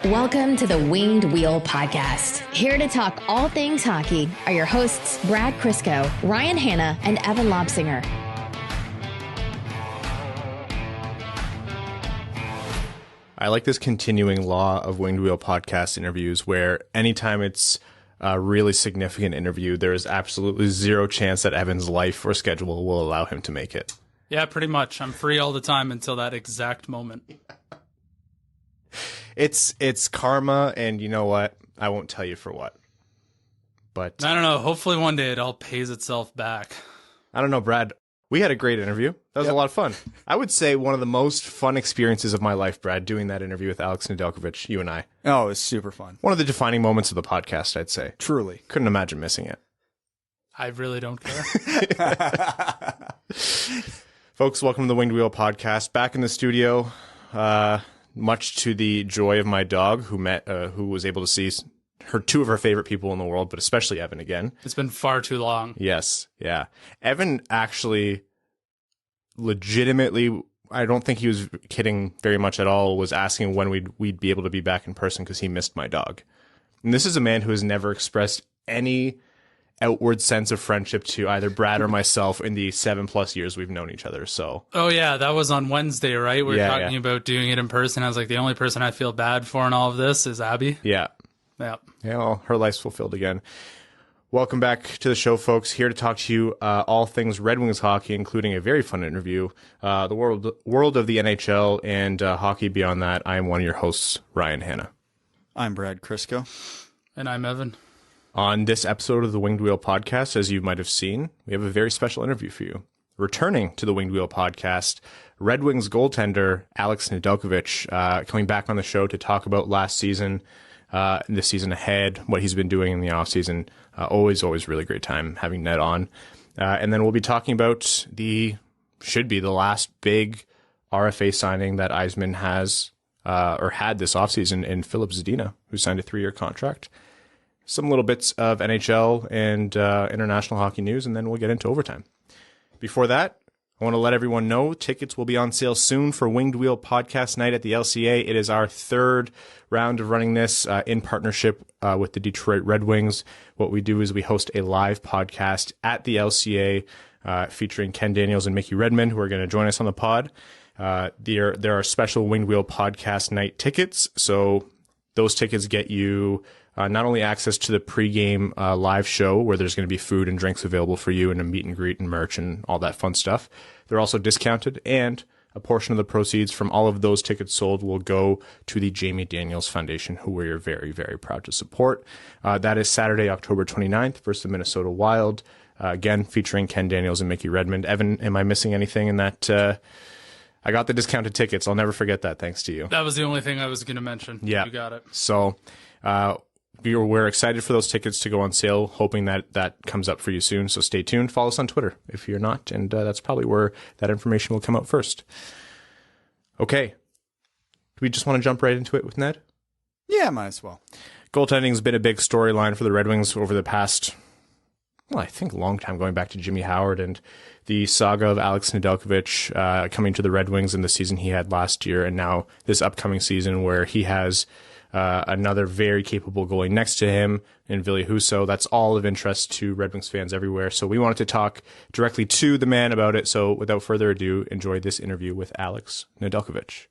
Welcome to the Winged Wheel Podcast. Here to talk all things hockey are your hosts, Brad Crisco, Ryan Hanna, and Evan Lobsinger. I like this continuing law of Winged Wheel Podcast interviews where anytime it's a really significant interview, there is absolutely zero chance that Evan's life or schedule will allow him to make it. Yeah, pretty much. I'm free all the time until that exact moment. It's karma, and you know what? I won't tell you for what. But I don't know. Hopefully one day it all pays itself back. I don't know, Brad. We had a great interview. That was a lot of fun. I would say one of the most fun experiences of my life, Brad, doing that interview with Alex Nedeljkovic, you and I. Oh, it was super fun. One of the defining moments of the podcast, I'd say. Truly. Couldn't imagine missing it. I really don't care. Folks, welcome to the Winged Wheel Podcast. Back in the studio, much to the joy of my dog, who was able to see two of her favorite people in the world, but especially Evan again. It's been far too long. Yes, yeah. Evan actually legitimately, I don't think he was kidding very much at all, was asking when we'd be able to be back in person because he missed my dog. And this is a man who has never expressed any outward sense of friendship to either Brad or myself in the 7+ years we've known each other. So, oh yeah, that was on Wednesday, right? We were talking about doing it in person. I was like, the only person I feel bad for in all of this is Abby. Yeah. Well, her life's fulfilled again. Welcome back to the show, folks. Here to talk to you all things Red Wings hockey, including a very fun interview, the world of the NHL and hockey beyond that. I am one of your hosts, Ryan Hanna. I'm Brad Crisco. And I'm Evan. On this episode of the Winged Wheel Podcast, as you might have seen, we have a very special interview for you. Returning to the Winged Wheel Podcast, Red Wings goaltender Alex Nedeljkovic coming back on the show to talk about last season, the season ahead, what he's been doing in the offseason. Always really great time having Ned on. And then we'll be talking about should be the last big RFA signing that Yzerman has or had this offseason in Filip Zadina, who signed a 3-year contract. Some little bits of NHL and international hockey news, and then we'll get into overtime. Before that, I want to let everyone know tickets will be on sale soon for Winged Wheel Podcast Night at the LCA. It is our third round of running this in partnership with the Detroit Red Wings. What we do is we host a live podcast at the LCA featuring Ken Daniels and Mickey Redmond, who are going to join us on the pod. There are special Winged Wheel Podcast Night tickets, so those tickets get you not only access to the pregame live show where there's going to be food and drinks available for you and a meet and greet and merch and all that fun stuff. They're also discounted, and a portion of the proceeds from all of those tickets sold will go to the Jamie Daniels Foundation, who we are very, very proud to support. That is Saturday, October 29th versus the Minnesota Wild. Again, featuring Ken Daniels and Mickey Redmond. Evan, am I missing anything in that? I got the discounted tickets. I'll never forget that, thanks to you. That was the only thing I was going to mention. Yeah. You got it. So, we're excited for those tickets to go on sale, hoping that comes up for you soon. So stay tuned. Follow us on Twitter if you're not, and that's probably where that information will come out first. Okay. Do we just want to jump right into it with Ned? Yeah, might as well. Goaltending has been a big storyline for the Red Wings over the past, I think a long time, going back to Jimmy Howard and the saga of Alex Nedeljkovic coming to the Red Wings in the season he had last year, and now this upcoming season where he has another very capable goalie next to him in Ville Husso. That's all of interest to Red Wings fans everywhere. So we wanted to talk directly to the man about it. So without further ado, enjoy this interview with Alex Nedeljkovic.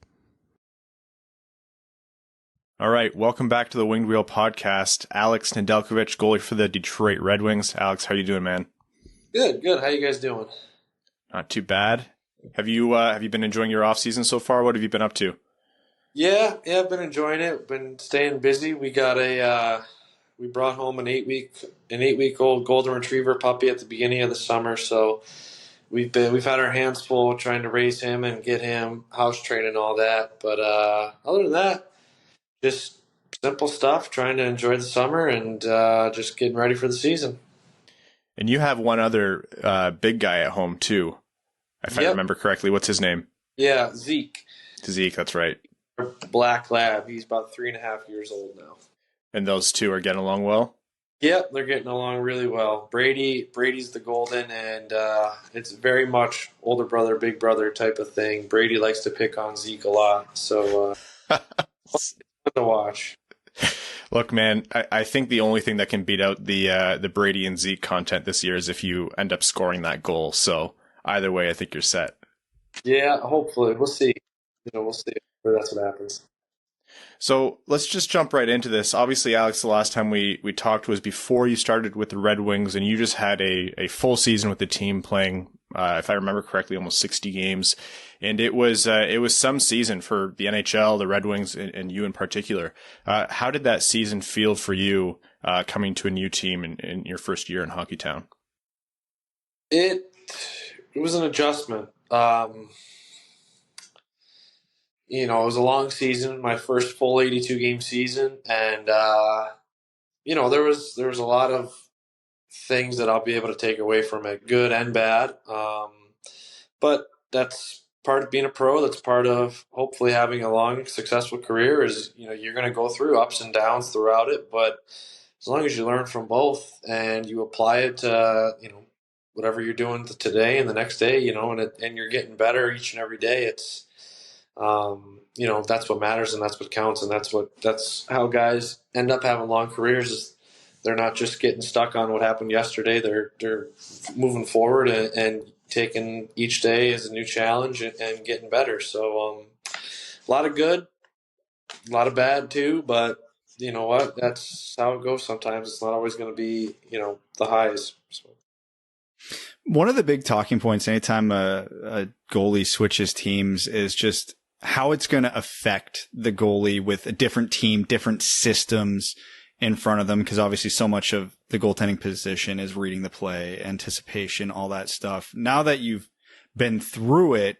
All right, welcome back to the Winged Wheel Podcast. Alex Nedeljkovic, goalie for the Detroit Red Wings. Alex, how you doing, man? Good. How you guys doing? Not too bad. Have you been enjoying your off season so far? What have you been up to? Yeah, I've been enjoying it. Been staying busy. We got we brought home an 8-week-old golden retriever puppy at the beginning of the summer. So we've had our hands full trying to raise him and get him house trained and all that. But other than that, just simple stuff. Trying to enjoy the summer and just getting ready for the season. And you have one other big guy at home too, if I remember correctly. What's his name? Yeah, Zeke. Zeke, that's right. Black lab. He's about 3.5 years old now. And those two are getting along well? Yep, they're getting along really well. Brady's the golden, and it's very much older brother, big brother type of thing. Brady likes to pick on Zeke a lot, so to watch. Look, man, I think the only thing that can beat out the Brady and Zeke content this year is if you end up scoring that goal. So either way, I think you're set. Yeah, hopefully. We'll see. We'll see if that's what happens. So let's just jump right into this. Obviously, Alex, the last time we talked was before you started with the Red Wings, and you just had a full season with the team playing, if I remember correctly, almost 60 games. And it was some season for the NHL, the Red Wings, and you in particular. How did that season feel for you coming to a new team in your first year in Hockeytown? It was an adjustment. It was a long season, my first full 82 game season, and there was a lot of things that I'll be able to take away from it, good and bad. But that's part of being a pro. That's part of hopefully having a long, successful career. Is you're going to go through ups and downs throughout it, but as long as you learn from both and you apply it to whatever you're doing today and the next day, and you're getting better each and every day. It's that's what matters and that's what counts, and that's how guys end up having long careers. Is they're not just getting stuck on what happened yesterday. They're moving forward and taking each day as a new challenge and getting better. So a lot of good, a lot of bad too, but you know what? That's how it goes sometimes. It's not always going to be, the highs. So. One of the big talking points anytime a goalie switches teams is just how it's going to affect the goalie with a different team, different systems in front of them, because obviously so much of the goaltending position is reading the play, anticipation, all that stuff. Now that you've been through it,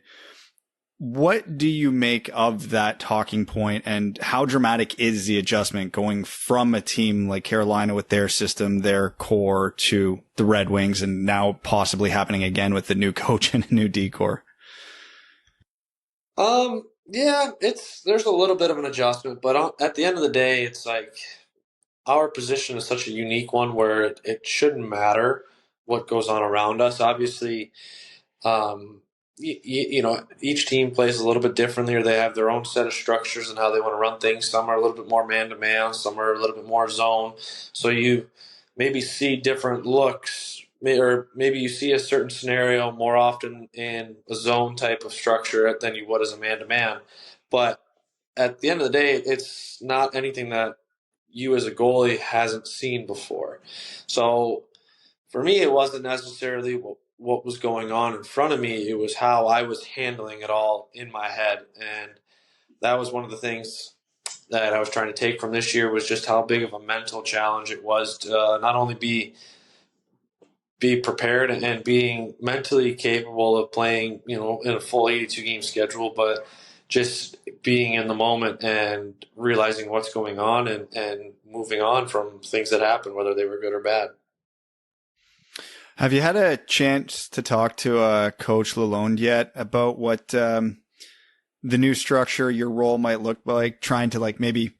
what do you make of that talking point, and how dramatic is the adjustment going from a team like Carolina with their system, their core, to the Red Wings, and now possibly happening again with the new coach and a new D-core? Yeah, there's a little bit of an adjustment, but at the end of the day, it's like our position is such a unique one where it shouldn't matter what goes on around us. Obviously, each team plays a little bit differently, or they have their own set of structures and how they want to run things. Some are a little bit more man-to-man, some are a little bit more zone. So you maybe see different looks, or maybe you see a certain scenario more often in a zone type of structure than you would as a man-to-man. But at the end of the day, it's not anything that you as a goalie hasn't seen before. So for me, it wasn't necessarily what was going on in front of me. It was how I was handling it all in my head. And that was one of the things that I was trying to take from this year, was just how big of a mental challenge it was to not only be prepared and being mentally capable of playing, in a full 82 game schedule, but just being in the moment and realizing what's going on and moving on from things that happen, whether they were good or bad. Have you had a chance to talk to Coach Lalonde yet about what the new structure, your role might look like, trying to maybe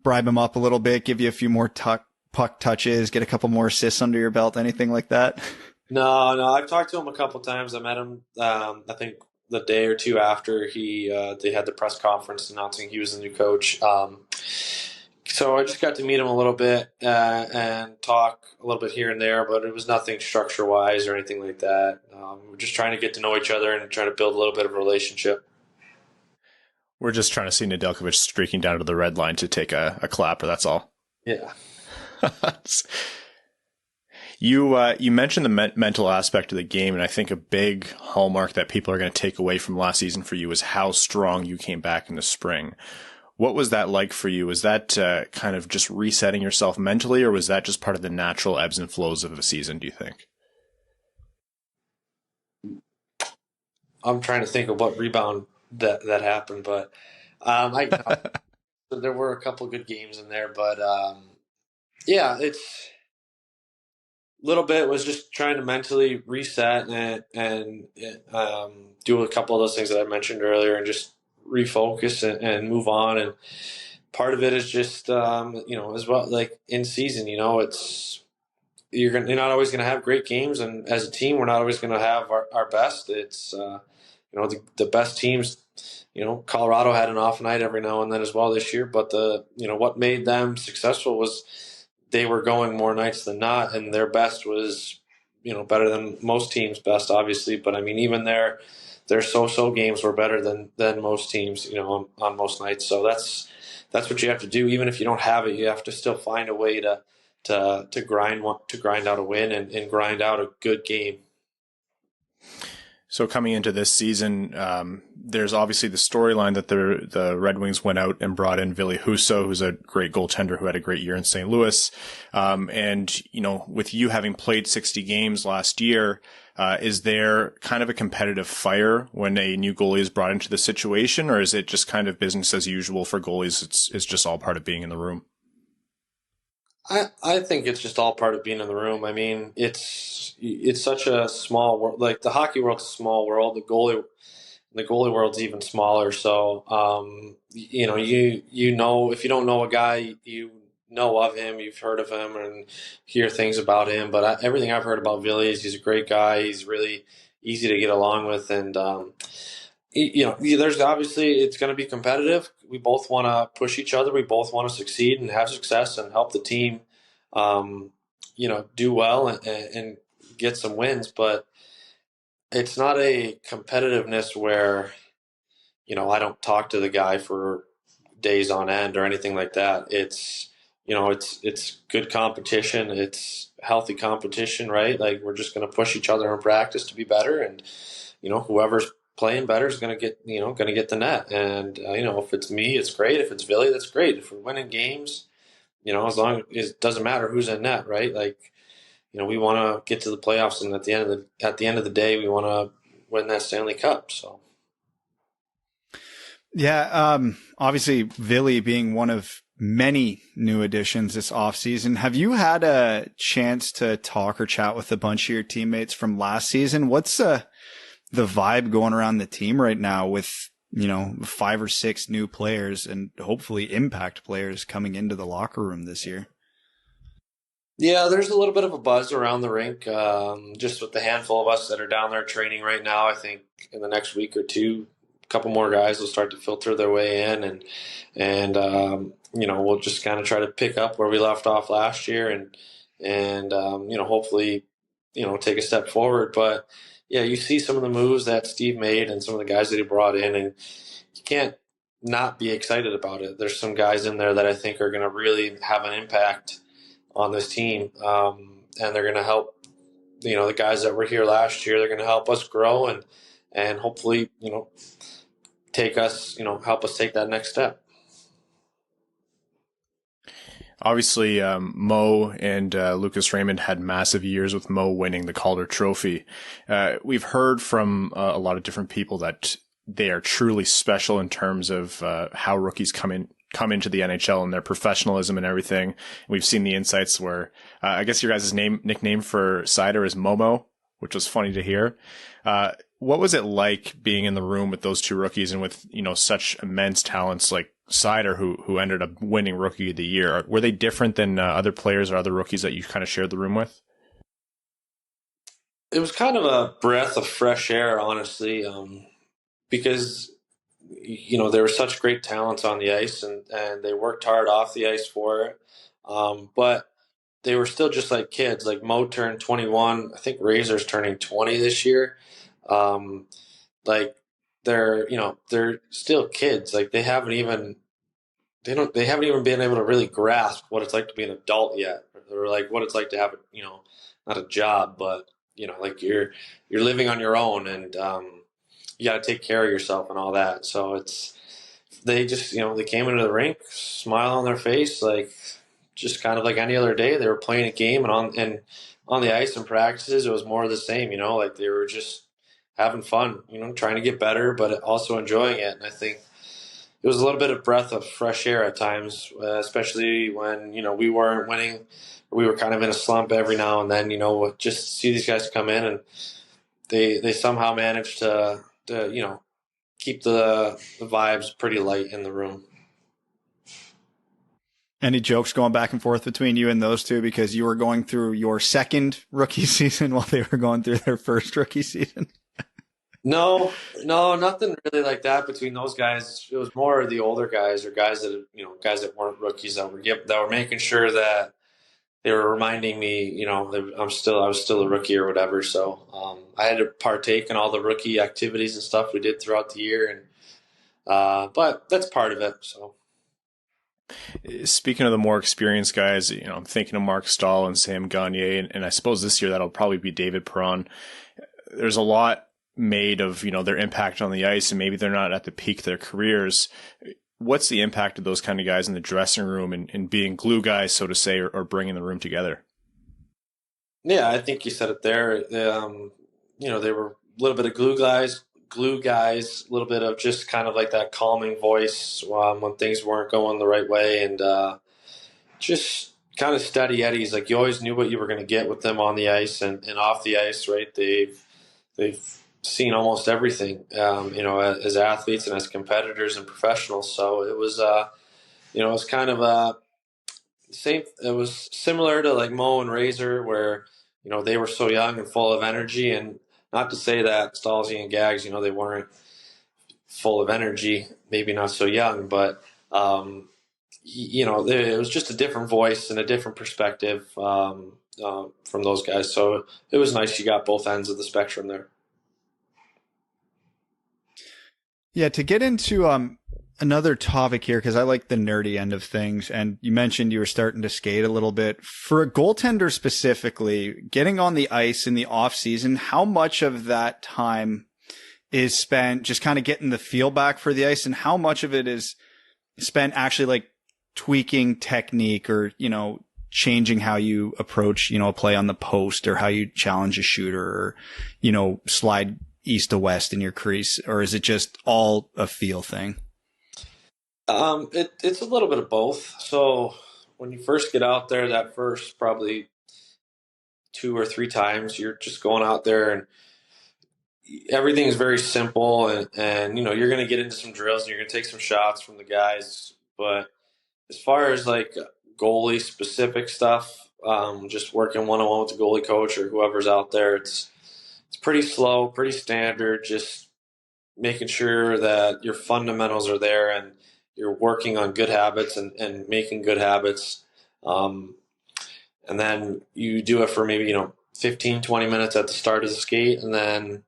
bribe him up a little bit, give you a few more puck touches, get a couple more assists under your belt, anything like that? No, I've talked to him a couple times. I met him, I think the day or two after they had the press conference announcing he was the new coach. So I just got to meet him a little bit and talk a little bit here and there, but it was nothing structure-wise or anything like that. We're just trying to get to know each other and trying to build a little bit of a relationship. We're just trying to see Nedeljkovic streaking down to the red line to take a clapper, that's all. Yeah. You mentioned the mental aspect of the game, and I think a big hallmark that people are going to take away from last season for you is how strong you came back in the spring. What was that like for you? Was that kind of just resetting yourself mentally, or was that just part of the natural ebbs and flows of a season, do you think? I'm trying to think of what rebound that happened, but there were a couple good games in there, but yeah, it's a little bit was just trying to mentally reset and do a couple of those things that I mentioned earlier, and just refocus and move on. And part of it is just as well, like in season, it's you're not always going to have great games, and as a team we're not always going to have our best. It's the best teams Colorado had an off night every now and then as well this year, but what made them successful was they were going more nights than not, and their best was, better than most teams' best, obviously. But I mean, even their so-so games were better than most teams, on most nights. So that's what you have to do. Even if you don't have it, you have to still find a way to grind out a win and grind out a good game. So coming into this season, there's obviously the storyline that the Red Wings went out and brought in Ville Husso, who's a great goaltender who had a great year in St. Louis. And, with you having played 60 games last year, is there kind of a competitive fire when a new goalie is brought into the situation, or is it just kind of business as usual for goalies? It's just all part of being in the room. I think it's just all part of being in the room. I mean, it's such a small world. Like, the hockey world's a small world. The goalie world's even smaller. So, if you don't know a guy, you know of him, you've heard of him and hear things about him. But everything I've heard about Ville is he's a great guy. He's really easy to get along with, and there's obviously, it's going to be competitive. We both want to push each other. We both want to succeed and have success and help the team, do well and get some wins. But it's not a competitiveness where, I don't talk to the guy for days on end or anything like that. It's good competition. It's healthy competition, right? Like, we're just going to push each other in practice to be better, and whoever's playing better is going to get the net. And if it's me, it's great. If it's Ville, that's great. If we're winning games, as long as it doesn't matter who's in net, right? Like, we want to get to the playoffs, and at the end of the day, we want to win that Stanley Cup. So. Yeah. Obviously Ville being one of many new additions this offseason. Have you had a chance to talk or chat with a bunch of your teammates from last season? What's the vibe going around the team right now with, 5 or 6 new players and hopefully impact players coming into the locker room this year? Yeah, there's a little bit of a buzz around the rink, just with the handful of us that are down there training right now. I think in the next week or two, a couple more guys will start to filter their way in, and we'll just kind of try to pick up where we left off last year, and hopefully, take a step forward. But yeah, you see some of the moves that Steve made and some of the guys that he brought in, and you can't not be excited about it. There's some guys in there that I think are going to really have an impact on this team, and they're going to help, the guys that were here last year. They're going to help us grow and hopefully, take us, help us take that next step. Obviously, Mo and Lucas Raymond had massive years, with Mo winning the Calder Trophy. We've heard from a lot of different people that they are truly special in terms of how rookies come into the NHL and their professionalism and everything. We've seen the insights where I guess your guys' nickname for Seider is Momo, which was funny to hear. What was it like being in the room with those two rookies and with, such immense talents like Seider, who ended up winning Rookie of the Year? Were they different than other players or other rookies that you kind of shared the room with? It was kind of a breath of fresh air, honestly, because there were such great talents on the ice, and they worked hard off the ice for it. But they were still just like kids. Like, Mo turned 21. I think Razor's turning 20 this year. Like, they're still kids. Like, they haven't even been able to really grasp what it's like to be an adult yet, or like what it's like to have not a job, but like you're living on your own, and you got to take care of yourself and all that. So they just they came into the rink, smile on their face, like just kind of like any other day. They were playing a game, and on the ice and practices, it was more of the same. Like they were just having fun, trying to get better, but also enjoying it. And I think it was a little bit of breath of fresh air at times, especially when, we weren't winning. We were kind of in a slump every now and then, just see these guys come in, and they somehow managed to keep the vibes pretty light in the room. Any jokes going back and forth between you and those two because you were going through your second rookie season while they were going through their first rookie season? No, nothing really like that between those guys. It was more the older guys or guys that guys that weren't rookies that were making sure that they were reminding me, that I was still a rookie or whatever. So I had to partake in all the rookie activities and stuff we did throughout the year, and but that's part of it. So. Speaking of the more experienced guys, I'm thinking of Mark Stahl and Sam Gagner, and I suppose this year that'll probably be David Perron. There's a lot made of, their impact on the ice, and maybe they're not at the peak of their careers. What's the impact of those kind of guys in the dressing room and being glue guys, so to say, or bringing the room together? Yeah, I think you said it there. They were a little bit of glue guys, a little bit of just kind of like that calming voice when things weren't going the right way, and just kind of steady eddies. Like you always knew what you were going to get with them on the ice and off the ice, right? They've seen almost everything, as athletes and as competitors and professionals. So it was, it was kind of same. It was similar to like Mo and Razor, where they were so young and full of energy, and not to say that Stalzy and Gags, they weren't full of energy, maybe not so young, but it was just a different voice and a different perspective from those guys. So it was nice. You got both ends of the spectrum there. Yeah, to get into another topic here, because I like the nerdy end of things, and you mentioned you were starting to skate a little bit. For a goaltender specifically, getting on the ice in the off season, how much of that time is spent just kind of getting the feel back for the ice, and how much of it is spent actually like tweaking technique or, changing how you approach, a play on the post, or how you challenge a shooter, or, slide east to west in your crease? Or is it just all a feel thing? It's a little bit of both. So when you first get out there, that first probably 2 or 3 times, you're just going out there and everything is very simple, and you're going to get into some drills and you're going to take some shots from the guys. But as far as like goalie specific stuff, just working one-on-one with the goalie coach or whoever's out there, it's pretty slow, pretty standard, just making sure that your fundamentals are there and you're working on good habits and making good habits. And then you do it for maybe, 15, 20 minutes at the start of the skate. And then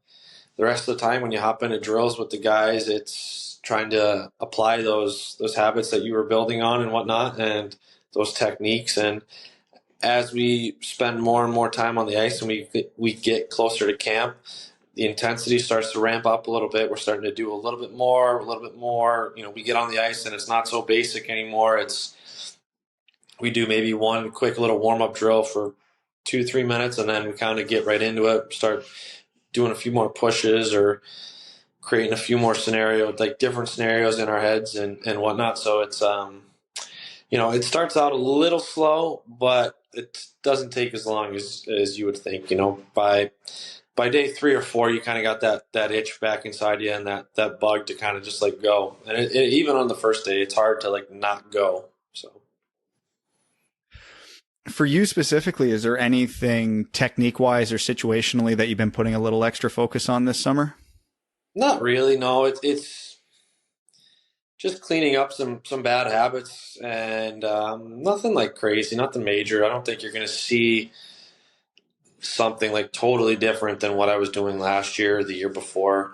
the rest of the time when you hop into drills with the guys, it's trying to apply those habits that you were building on and whatnot, and those techniques. And as we spend more and more time on the ice and we get closer to camp, the intensity starts to ramp up a little bit. We're starting to do a little bit more. We get on the ice and it's not so basic anymore. We do maybe one quick little warm-up drill for 2-3 minutes, and then we kind of get right into it, start doing a few more pushes or creating a few more scenarios, like different scenarios in our heads and whatnot. So it's, it starts out a little slow, but it doesn't take as long as you would think. By day 3 or 4, you kind of got that itch back inside you and that bug to kind of just like go. And even on the first day, it's hard to like not go. So for you specifically, is there anything technique wise or situationally that you've been putting a little extra focus on this summer? Not really. No, it's just cleaning up some bad habits, and nothing like crazy, nothing major. I don't think you're going to see something like totally different than what I was doing last year or the year before.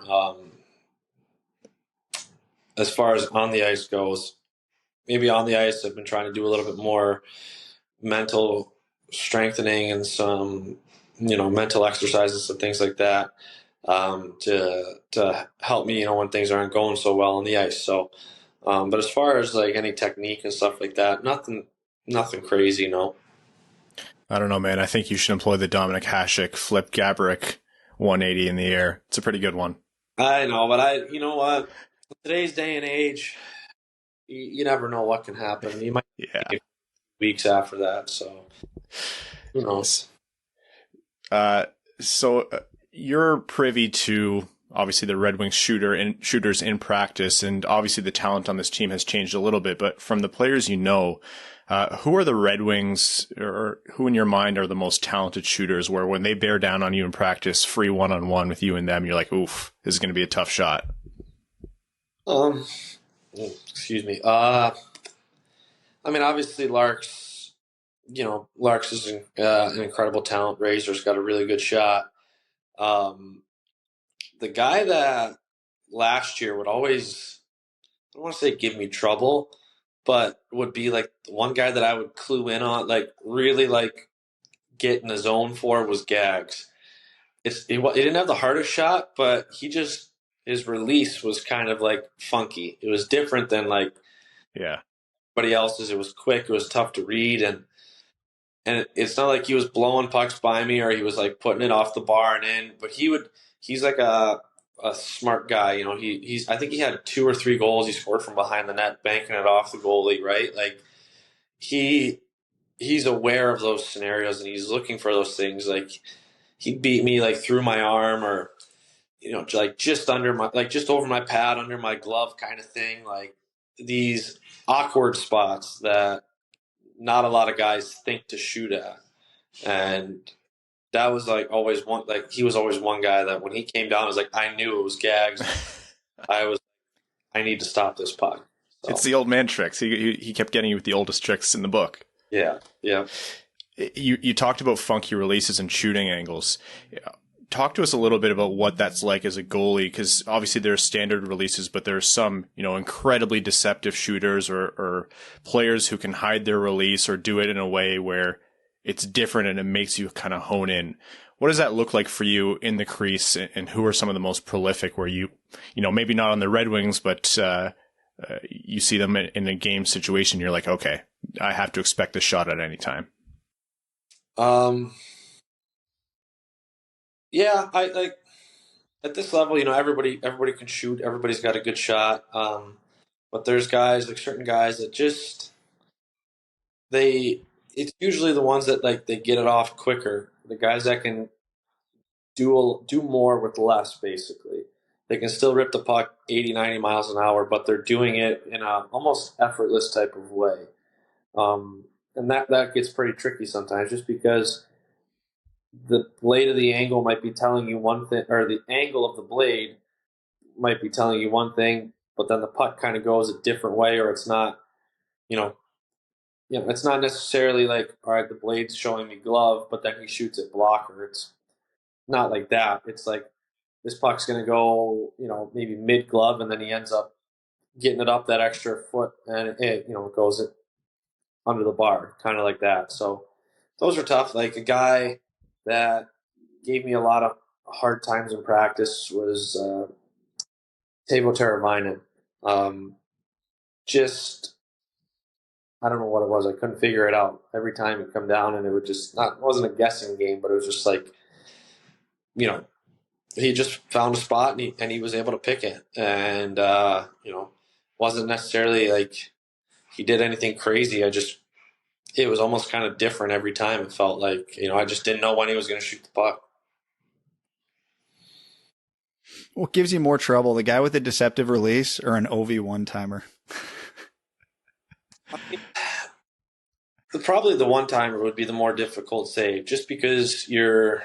As far as on the ice goes, maybe on the ice I've been trying to do a little bit more mental strengthening and some, mental exercises and things like that to help me, when things aren't going so well on the ice. So, but as far as like any technique and stuff like that, nothing crazy, no. I don't know, man. I think you should employ the Dominic Hasek flip Gaborik 180 in the air. It's a pretty good one. I know, but you know what? In today's day and age, you never know what can happen. You might take weeks after that, so who knows? So you're privy to obviously the Red Wings shooters in practice, and obviously the talent on this team has changed a little bit. But from the players Who are the Red Wings, or who in your mind are the most talented shooters where when they bear down on you in practice, free one-on-one with you and them, you're like, oof, this is going to be a tough shot? Excuse me. I mean, obviously Lark's is an incredible talent. Razor's got a really good shot. The guy that last year would always, I don't want to say give me trouble, but would be like the one guy that I would clue in on, like really like get in the zone for, was Gags. He didn't have the hardest shot, but his release was kind of like funky. It was different than like everybody else's. It was quick. It was tough to read, and it's not like he was blowing pucks by me or he was like putting it off the bar and in. But he's like a smart guy. You know, I think he had 2 or 3 goals he scored from behind the net, banking it off the goalie. Right, like he's aware of those scenarios and he's looking for those things. Like he beat me like through my arm or, you know, like just over my pad, under my glove kind of thing. Like these awkward spots that not a lot of guys think to shoot at. And that was like always one, like he was always one guy that when he came down, I was like, I knew it was Gags. I need to stop this puck. So. It's the old man tricks. He kept getting you with the oldest tricks in the book. Yeah. You talked about funky releases and shooting angles. Talk to us a little bit about what that's like as a goalie, because obviously there are standard releases, but there are some, you know, incredibly deceptive shooters or players who can hide their release or do it in a way where it's different and it makes you kind of hone in. What does that look like for you in the crease, and who are some of the most prolific where you know, maybe not on the Red Wings, but you see them in a game situation, you're like, okay, I have to expect this shot at any time? Yeah, I like at this level, you know, everybody can shoot. Everybody's got a good shot. But there's guys, like certain guys that just it's usually the ones that like they get it off quicker. The guys that can do more with less, basically. They can still rip the puck 80, 90 miles an hour, but they're doing it in a almost effortless type of way. And that gets pretty tricky sometimes, just because the blade of the angle might be telling you one thing, or the angle of the blade might be telling you one thing, but then the puck kind of goes a different way, or it's not, it's not necessarily like, all right, the blade's showing me glove, but then he shoots it blocker. It's not like that. It's like this puck's going to go, maybe mid glove, and then he ends up getting it up that extra foot, and it goes it under the bar, kind of like that. So those are tough. Like a guy that gave me a lot of hard times in practice was Teuvo Teravainen. I don't know what it was. I couldn't figure it out. Every time he'd come down, and it would just it wasn't a guessing game, but it was just like, he just found a spot and he was able to pick it. And, wasn't necessarily like he did anything crazy. It was almost kind of different every time. It felt like, I just didn't know when he was going to shoot the puck. What gives you more trouble, the guy with the deceptive release or an OV one-timer? Probably the one-timer would be the more difficult save, just because if you're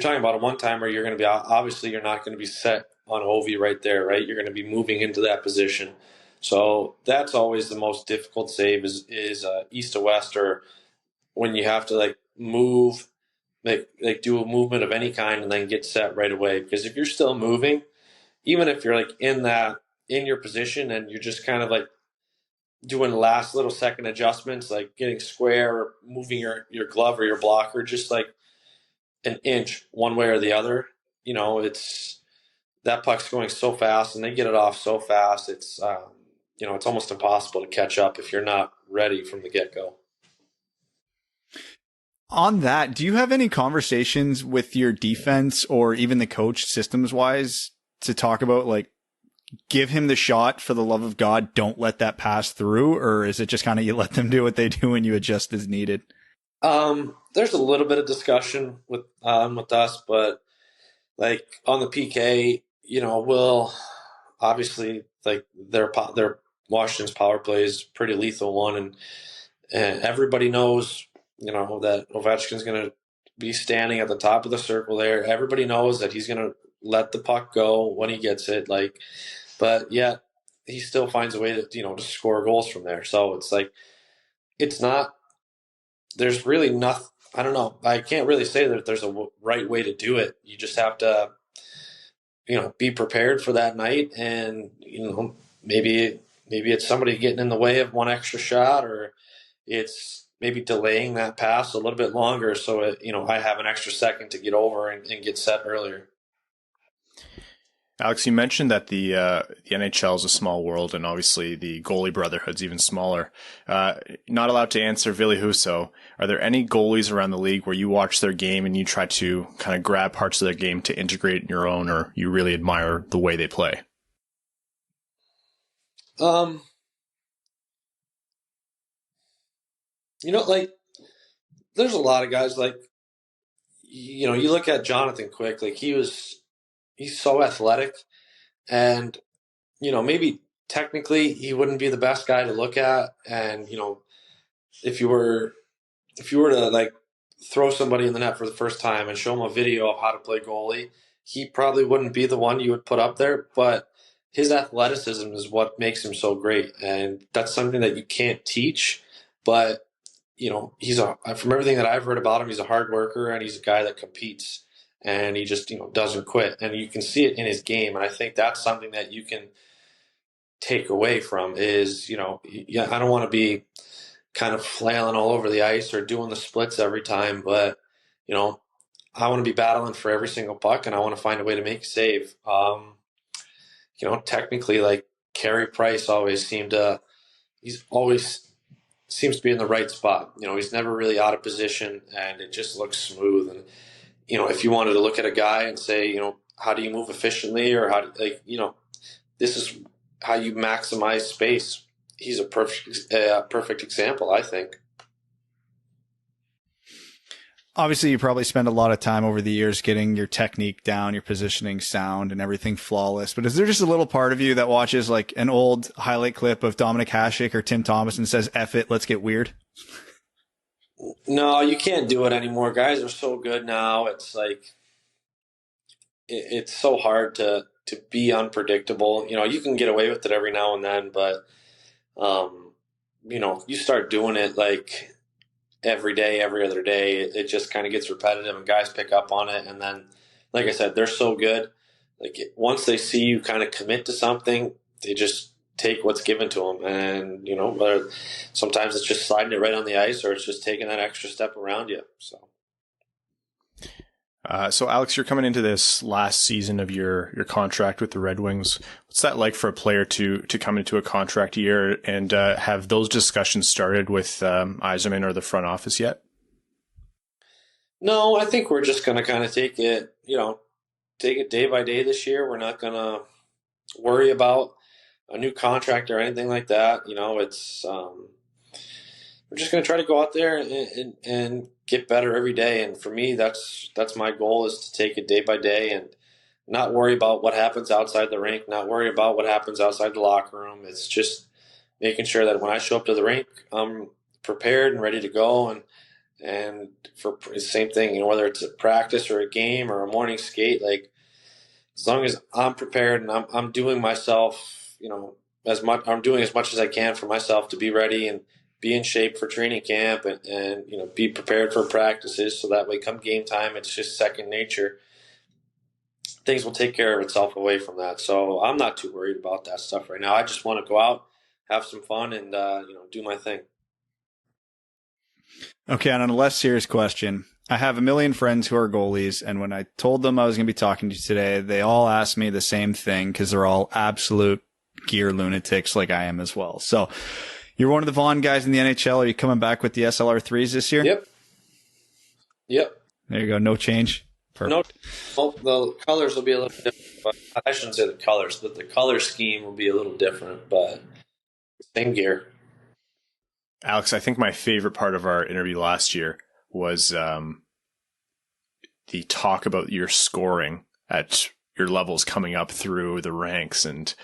talking about a one-timer, you're going to be, obviously you're not going to be set on OV right there, right? You're going to be moving into that position. So that's always the most difficult save is east to west, or when you have to like move, like do a movement of any kind and then get set right away. Because if you're still moving, even if you're like in your position and you're just kind of like doing last little second adjustments, like getting square or moving your glove or your blocker just like an inch one way or the other, it's that puck's going so fast and they get it off so fast. It's it's almost impossible to catch up if you're not ready from the get-go. On that, do you have any conversations with your defense or even the coach systems wise to talk about like, give him the shot for the love of God, don't let that pass through? Or is it just kind of you let them do what they do and you adjust as needed? There's a little bit of discussion with us, but like on the PK, we'll obviously like their Washington's power play is pretty lethal one, And everybody knows, that Ovechkin's going to be standing at the top of the circle there. Everybody knows that he's going to let the puck go when he gets it. But yet he still finds a way to, to score goals from there. So it's like, there's really nothing. I don't know. I can't really say that there's a right way to do it. You just have to, be prepared for that night, and maybe it's somebody getting in the way of one extra shot, or it's maybe delaying that pass a little bit longer so I have an extra second to get over and get set earlier. Alex, you mentioned that the NHL is a small world, and obviously the goalie brotherhood's even smaller. Not allowed to answer Ville Husso. Are there any goalies around the league where you watch their game and you try to kind of grab parts of their game to integrate in your own, or you really admire the way they play? There's a lot of guys you look at Jonathan Quick, he's so athletic, and maybe technically he wouldn't be the best guy to look at, and if you were to throw somebody in the net for the first time and show him a video of how to play goalie, he probably wouldn't be the one you would put up there. But his athleticism is what makes him so great, and that's something that you can't teach. But from everything that I've heard about him, he's a hard worker, and he's a guy that competes, and he just doesn't quit, and you can see it in his game. And I think that's something that you can take away from is I don't want to be kind of flailing all over the ice or doing the splits every time, but I want to be battling for every single puck, and I want to find a way to make a save. Technically, Carey Price always seems to be in the right spot. He's never really out of position, and it just looks smooth. And if you wanted to look at a guy and say, how do you move efficiently, or this is how you maximize space, he's a perfect example, I think. Obviously, you probably spend a lot of time over the years getting your technique down, your positioning sound, and everything flawless. But is there just a little part of you that watches an old highlight clip of Dominic Hasek or Tim Thomas and says, F it, let's get weird? No, you can't do it anymore. Guys are so good now. It's it's so hard to be unpredictable. You can get away with it every now and then, but you start doing it every day, every other day, it just kind of gets repetitive, and guys pick up on it. And then, like I said, they're so good. Once they see you kind of commit to something, they just take what's given to them. And, sometimes it's just sliding it right on the ice, or it's just taking that extra step around you. So Alex, you're coming into this last season of your contract with the Red Wings. What's that like for a player to come into a contract year, and have those discussions started with Yzerman or the front office yet? No, I think we're just going to kind of take it day by day this year. We're not going to worry about a new contract or anything like that. It's we're just going to try to go out there and get better every day. And for me, that's my goal, is to take it day by day and not worry about what happens outside the rink, not worry about what happens outside the locker room. It's just making sure that when I show up to the rink, I'm prepared and ready to go. And for the same thing, whether it's a practice or a game or a morning skate, as long as I'm prepared and I'm doing myself, I'm doing as much as I can for myself to be ready and be in shape for training camp, and be prepared for practices, so that way come game time, it's just second nature. Things will take care of itself away from that. So I'm not too worried about that stuff right now. I just want to go out, have some fun, and do my thing. Okay, on a less serious question, I have a million friends who are goalies, and when I told them I was going to be talking to you today, they all asked me the same thing, because they're all absolute gear lunatics like I am as well. So you're one of the Vaughn guys in the NHL. Are you coming back with the SLR3s this year? Yep. There you go. No change. Perfect. No, the colors will be a little different. But I shouldn't say the colors, but the color scheme will be a little different, but same gear. Alex, I think my favorite part of our interview last year was the talk about your scoring at your levels coming up through the ranks. And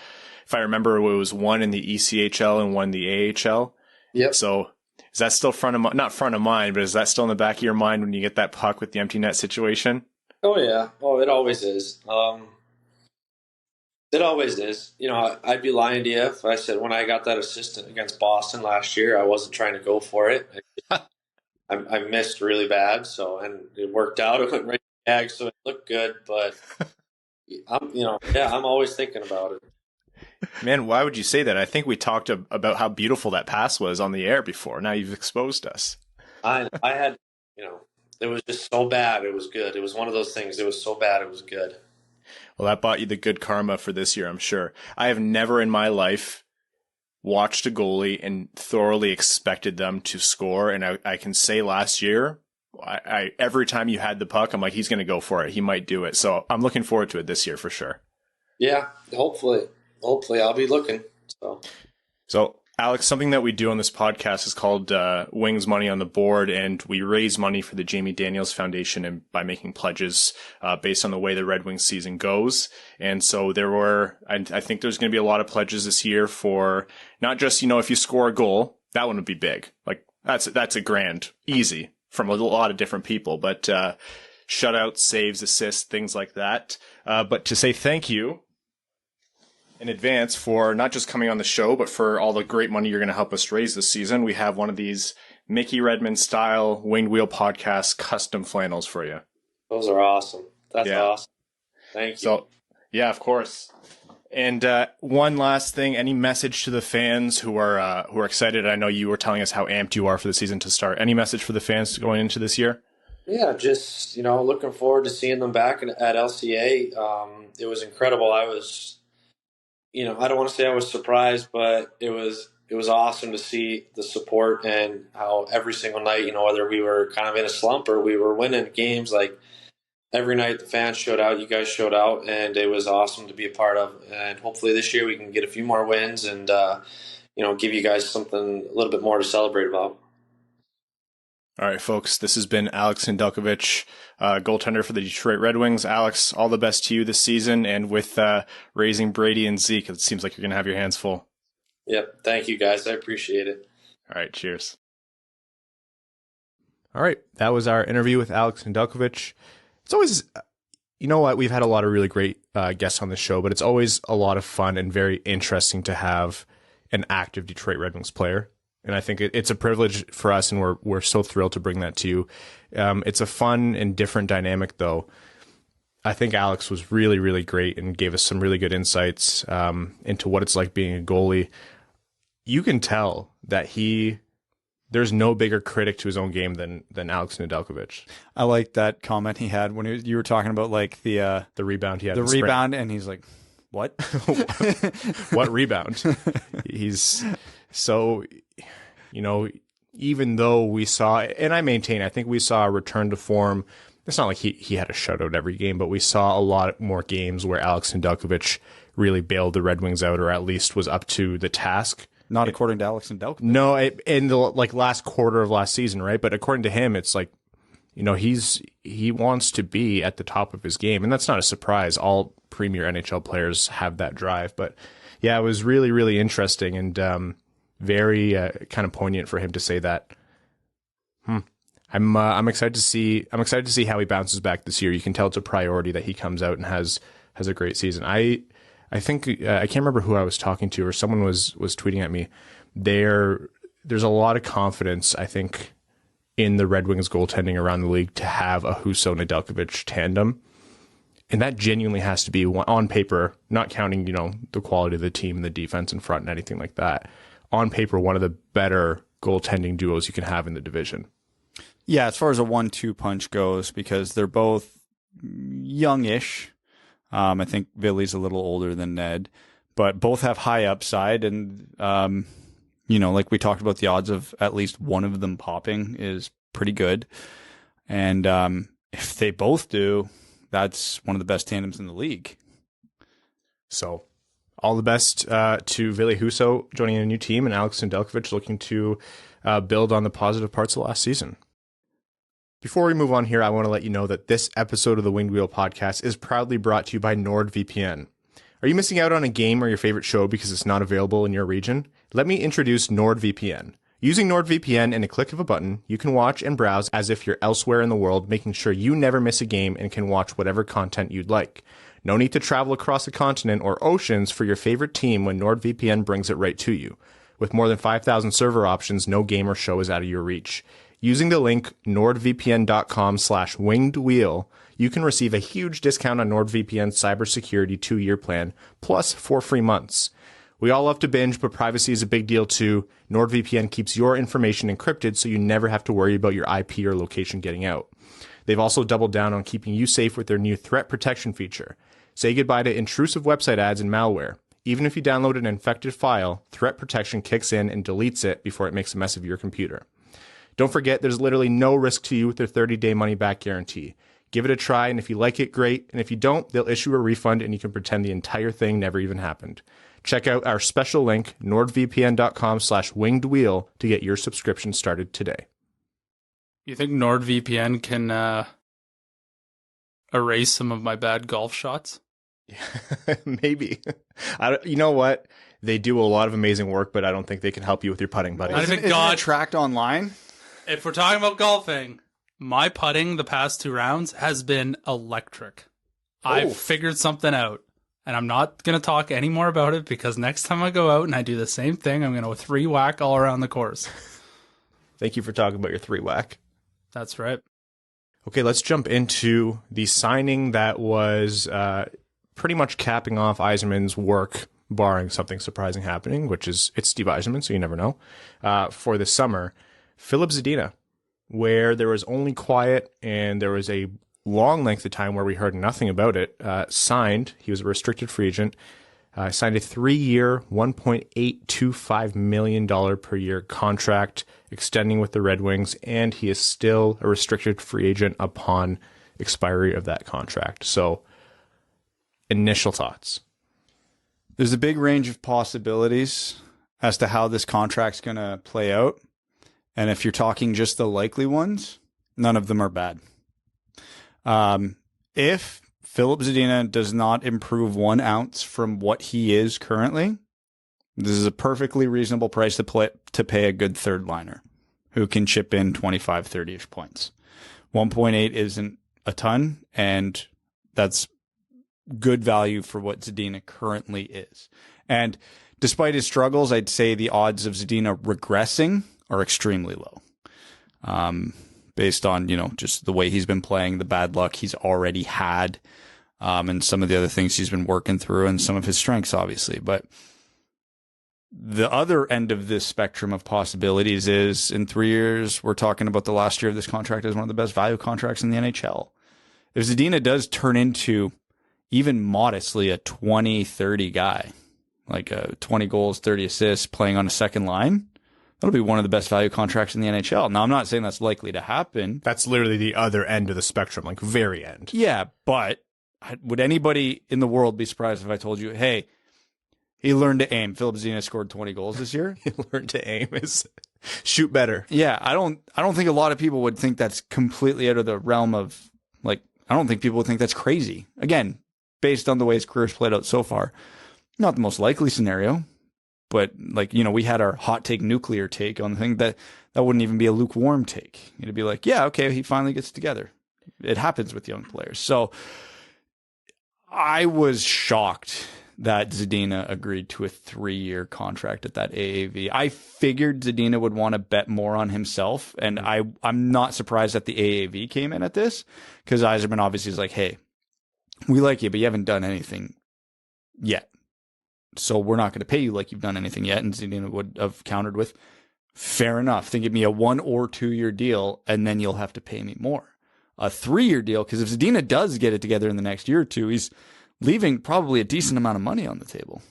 if I remember, it was one in the ECHL and one in the AHL. Yep. So Is that still not front of mind, but is that still in the back of your mind when you get that puck with the empty net situation? Oh yeah. Oh, it always is. It always is. I'd be lying to you if I said when I got that assist against Boston last year, I wasn't trying to go for it. I missed really bad, and it worked out. It went right to the bag, so it looked good. But I'm always thinking about it. Man, why would you say that? I think we talked about how beautiful that pass was on the air before. Now you've exposed us. I had, it was just so bad. It was good. It was one of those things. It was so bad. It was good. Well, that bought you the good karma for this year, I'm sure. I have never in my life watched a goalie and thoroughly expected them to score. And I can say last year, I every time you had the puck, I'm like, he's going to go for it. He might do it. So I'm looking forward to it this year for sure. Yeah, hopefully I'll be looking. So Alex, something that we do on this podcast is called Wings Money on the Board, and we raise money for the Jamie Daniels Foundation and by making pledges based on the way the Red Wings season goes. And so I think there's going to be a lot of pledges this year for not just, if you score a goal, that one would be big. Like that's a grand, easy from a lot of different people, but shutouts, saves, assists, things like that. But to say thank you in advance for not just coming on the show, but for all the great money you're going to help us raise this season, we have one of these Mickey Redmond style Winged Wheel Podcast custom flannels for you. Those are awesome. That's awesome. Thank you. So, yeah, of course. And one last thing, any message to the fans who are excited? I know you were telling us how amped you are for the season to start. Any message for the fans going into this year? Yeah, just, looking forward to seeing them back at LCA. It was incredible. I was, I don't want to say I was surprised, but it was awesome to see the support and how every single night, whether we were kind of in a slump or we were winning games, like every night the fans showed out, you guys showed out, and it was awesome to be a part of. And hopefully this year we can get a few more wins and, give you guys something a little bit more to celebrate about. All right, folks, this has been Alex Nedeljkovic, goaltender for the Detroit Red Wings. Alex, all the best to you this season, and with raising Brady and Zeke, it seems like you're going to have your hands full. Yep, thank you, guys. I appreciate it. All right, cheers. All right, that was our interview with Alex Nedeljkovic. It's always, we've had a lot of really great guests on the show, but it's always a lot of fun and very interesting to have an active Detroit Red Wings player. And I think it's a privilege for us, and we're so thrilled to bring that to you. It's a fun and different dynamic, though. I think Alex was really, really great and gave us some really good insights into what it's like being a goalie. You can tell that there's no bigger critic to his own game than Alex Nedeljkovic. I like that comment he had when you were talking about like the rebound he had. The rebound, and he's like, "What? What rebound?" He's so. Even though we saw, and I maintain, I think we saw a return to form. It's not like he had a shutout every game, but we saw a lot more games where Alex Nedeljkovic really bailed the Red Wings out, or at least was up to the task. Not according to Alex Nedeljkovic. No, in the last quarter of last season, right? But according to him, it's like, he wants to be at the top of his game, and that's not a surprise. All premier NHL players have that drive. But yeah, it was really, really interesting and very kind of poignant for him to say that. I'm excited to see. I'm excited to see how he bounces back this year. You can tell it's a priority that he comes out and has a great season. I think I can't remember who I was talking to, or someone was tweeting at me. There's a lot of confidence, I think, in the Red Wings goaltending around the league to have a Husso Nedeljkovic tandem, and that genuinely has to be on paper, not counting the quality of the team and the defense in front and anything like that. On paper, one of the better goaltending duos you can have in the division. Yeah, as far as a 1-2 punch goes, because they're both youngish. I think Ville's a little older than Ned, but both have high upside. And, like we talked about, the odds of at least one of them popping is pretty good. And if they both do, that's one of the best tandems in the league. So all the best to Ville Husso joining a new team, and Alex Nedeljkovic looking to build on the positive parts of last season. Before we move on here, I want to let you know that this episode of the Winged Wheel Podcast is proudly brought to you by NordVPN. Are you missing out on a game or your favorite show because it's not available in your region? Let me introduce NordVPN. Using NordVPN and a click of a button, you can watch and browse as if you're elsewhere in the world, making sure you never miss a game and can watch whatever content you'd like. No need to travel across a continent or oceans for your favorite team when NordVPN brings it right to you. With more than 5,000 server options, no game or show is out of your reach. Using the link nordvpn.com/wingedwheel, you can receive a huge discount on NordVPN's cybersecurity 2-year plan, plus 4 free months. We all love to binge, but privacy is a big deal too. NordVPN keeps your information encrypted so you never have to worry about your IP or location getting out. They've also doubled down on keeping you safe with their new threat protection feature. Say goodbye to intrusive website ads and malware. Even if you download an infected file, threat protection kicks in and deletes it before it makes a mess of your computer. Don't forget, there's literally no risk to you with their 30-day money-back guarantee. Give it a try, and if you like it, great. And if you don't, they'll issue a refund and you can pretend the entire thing never even happened. Check out our special link, nordvpn.com/wingedwheel, to get your subscription started today. You think NordVPN can erase some of my bad golf shots? Maybe. You know what? They do a lot of amazing work, but I don't think they can help you with your putting, buddy. Isn't it tracked online? If we're talking about golfing, my putting the past 2 rounds has been electric. I've figured something out. And I'm not going to talk any more about it because next time I go out and I do the same thing, I'm going to 3-whack all around the course. Thank you for talking about your 3-whack. That's right. Okay, let's jump into the signing that was pretty much capping off Yzerman's work, barring something surprising happening, which is it's Steve Yzerman, so you never know, for the summer. Filip Zadina, where there was only quiet and there was a long length of time where we heard nothing about it, signed. He was a restricted free agent. Signed a 3-year, $1.825 million per year contract, extending with the Red Wings, and he is still a restricted free agent upon expiry of that contract. So, initial thoughts. There's a big range of possibilities as to how this contract's going to play out. And if you're talking just the likely ones, none of them are bad. If Filip Zadina does not improve 1 ounce from what he is currently, this is a perfectly reasonable price to pay a good third liner who can chip in 25, 30-ish points. 1.8 isn't a ton, and that's good value for what Zadina currently is. And despite his struggles, I'd say the odds of Zadina regressing are extremely low. Based on, just the way he's been playing, the bad luck he's already had, and some of the other things he's been working through, and some of his strengths, obviously. But the other end of this spectrum of possibilities is in 3 years, we're talking about the last year of this contract as one of the best value contracts in the NHL. If Zadina does turn into even modestly a 20-30 guy, like 20 goals, 30 assists, playing on a second line, that'll be one of the best value contracts in the NHL. Now, I'm not saying that's likely to happen. That's literally the other end of the spectrum, like very end. Yeah, but would anybody in the world be surprised if I told you, hey, he learned to aim. Filip Zadina scored 20 goals this year. He learned to aim is shoot better. Yeah, I don't think a lot of people would think that's completely out of the realm of, I don't think people would think that's crazy. Again, based on the way his career's played out so far, not the most likely scenario. But we had our hot take nuclear take on the thing that wouldn't even be a lukewarm take. It'd be like, yeah, okay, he finally gets together. It happens with young players. So I was shocked that Zadina agreed to a 3-year contract at that AAV. I figured Zadina would want to bet more on himself. And I'm not surprised that the AAV came in at this, because Yzerman obviously is like, hey, we like you, but you haven't done anything yet. So we're not going to pay you like you've done anything yet. And Zadina would have countered with, fair enough. Think give me a 1 or 2 year deal, and then you'll have to pay me more. A 3-year deal, because if Zadina does get it together in the next year or two, he's leaving probably a decent amount of money on the table.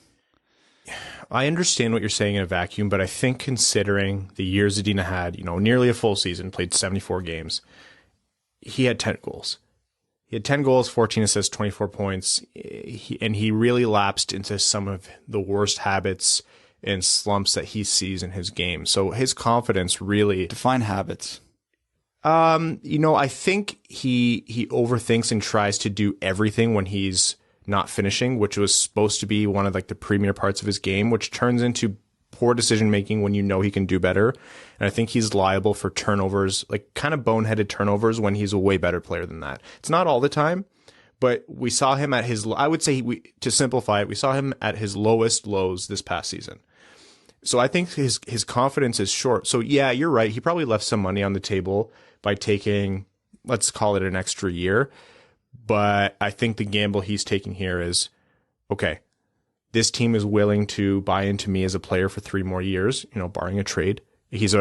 I understand what you're saying in a vacuum, but I think considering the year Zadina had, nearly a full season, played 74 games, he had 10 goals. He had 10 goals, 14 assists, 24 points, and he really lapsed into some of the worst habits and slumps that he sees in his game. So his confidence really... Define habits. I think he overthinks and tries to do everything when he's not finishing, which was supposed to be one of the premier parts of his game, which turns into poor decision making when you know he can do better. And I think he's liable for turnovers, like kind of boneheaded turnovers when he's a way better player than that. It's not all the time, but we saw him at his, I would say, to simplify it, we saw him at his lowest lows this past season. So I think his confidence is short. So yeah, you're right. He probably left some money on the table by taking, let's call it an extra year. But I think the gamble he's taking here is, okay, this team is willing to buy into me as a player for 3 more years, barring a trade. He's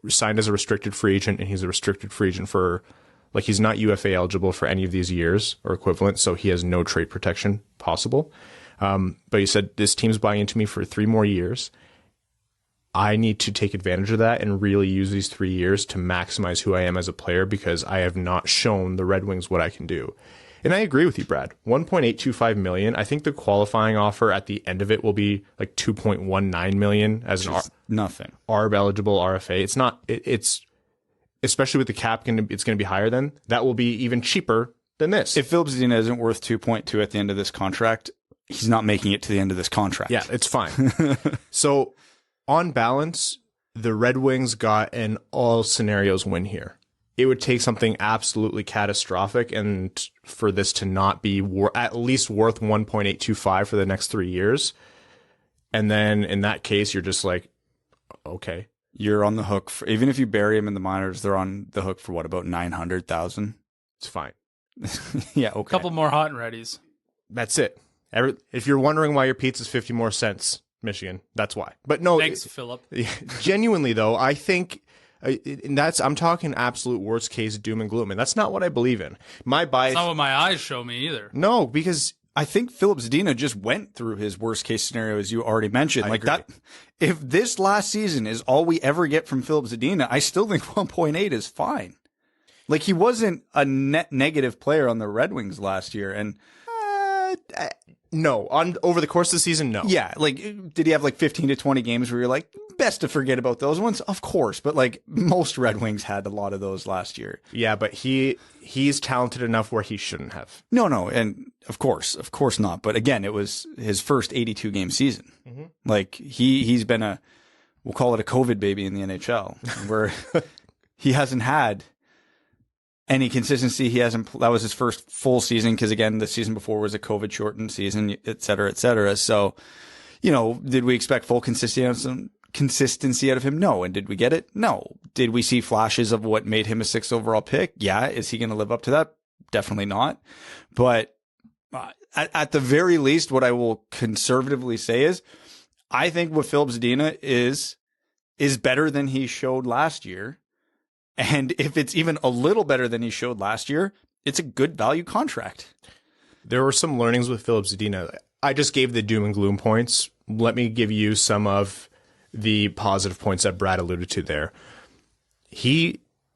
signed as a restricted free agent, and he's a restricted free agent for, like, he's not UFA eligible for any of these years or equivalent, so he has no trade protection possible. But he said, this team's buying into me for 3 more years. I need to take advantage of that and really use these 3 years to maximize who I am as a player, because I have not shown the Red Wings what I can do. And I agree with you, Brad. $1.825 million. I think the qualifying offer at the end of it will be like $2.19 million as an nothing ARB eligible RFA. It's not. It's especially with the cap, it's going to be higher than that. Will be even cheaper than this. If Filip Zadina isn't worth 2.2 at the end of this contract, he's not making it to the end of this contract. Yeah, it's fine. So on balance, the Red Wings got an all scenarios win here. It would take something absolutely catastrophic and for this to not be at least worth 1.825 for the next 3 years. And then in that case, you're just like, okay. You're on the hook for, even if you bury him in the minors, they're on the hook for what, about 900,000? It's fine. Yeah, okay. A couple more hot and readies. That's it. If you're wondering why your pizza's 50 more cents, Michigan, that's why. But no, thanks, Philip. Genuinely though, I think I'm talking absolute worst case doom and gloom, and that's not what I believe in. My bias. That's not what my eyes show me either. No, because I think Filip Zadina just went through his worst case scenario, as you already mentioned. I like agree. that, if this last season is all we ever get from Filip Zadina, I still think 1.8 is fine. Like, he wasn't a net negative player on the Red Wings last year, and no, over the course of the season, no. Yeah, like, did he have like 15 to 20 games where you're like, best to forget about those ones? Of course, but like most Red Wings had a lot of those last year. Yeah, but he's talented enough where he shouldn't have. No, and of course not. But again, it was his first 82 game season. Mm-hmm. Like he's been we'll call it a COVID baby in the NHL, where he hasn't had any consistency. That was his first full season, because again, the season before was a COVID shortened season, et cetera, et cetera. So, did we expect full consistency out of him? No. And did we get it? No. Did we see flashes of what made him a 6th overall pick? Yeah. Is he going to live up to that? Definitely not. But at the very least, what I will conservatively say is, I think what Filip Zadina is better than he showed last year. And if it's even a little better than he showed last year, it's a good value contract. There were some learnings with Filip Zadina. I just gave the doom and gloom points. Let me give you some of the positive points that Brad alluded to there.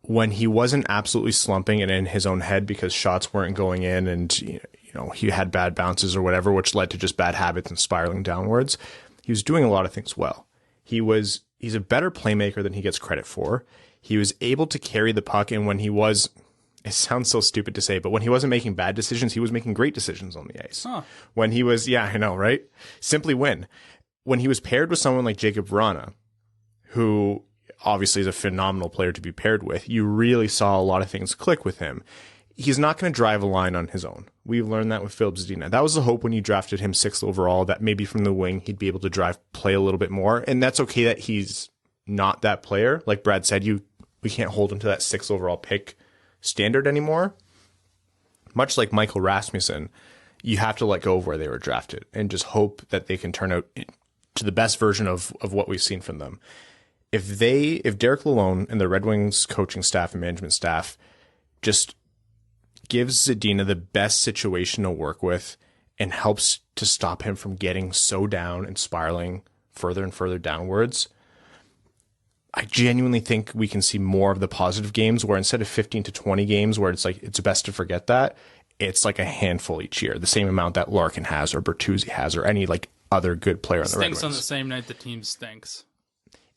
When he wasn't absolutely slumping and in his own head because shots weren't going in and he had bad bounces or whatever, which led to just bad habits and spiraling downwards, he was doing a lot of things well. He's a better playmaker than he gets credit for. He was able to carry the puck, and when it sounds so stupid to say, but when he wasn't making bad decisions, he was making great decisions on the ice. Huh. When he was, yeah, I know, right? Simply win. When he was paired with someone like Jacob Vrana, who obviously is a phenomenal player to be paired with, you really saw a lot of things click with him. He's not going to drive a line on his own. We've learned that with Filip Zadina. That was the hope when you drafted him 6th overall, that maybe from the wing he'd be able to play a little bit more. And that's okay that he's not that player. Like Brad said, we can't hold him to that 6th overall pick standard anymore. Much like Michael Rasmussen, you have to let go of where they were drafted and just hope that they can turn out to the best version of what we've seen from them. If Derek Lalonde and the Red Wings coaching staff and management staff just gives Zadina the best situation to work with and helps to stop him from getting so down and spiraling further and further downwards, I genuinely think we can see more of the positive games, where instead of 15 to 20 games where it's like it's best to forget that, it's like a handful each year, the same amount that Larkin has or Bertuzzi has or any like other good player on the Red Wings. Stinks on the same night the team stinks.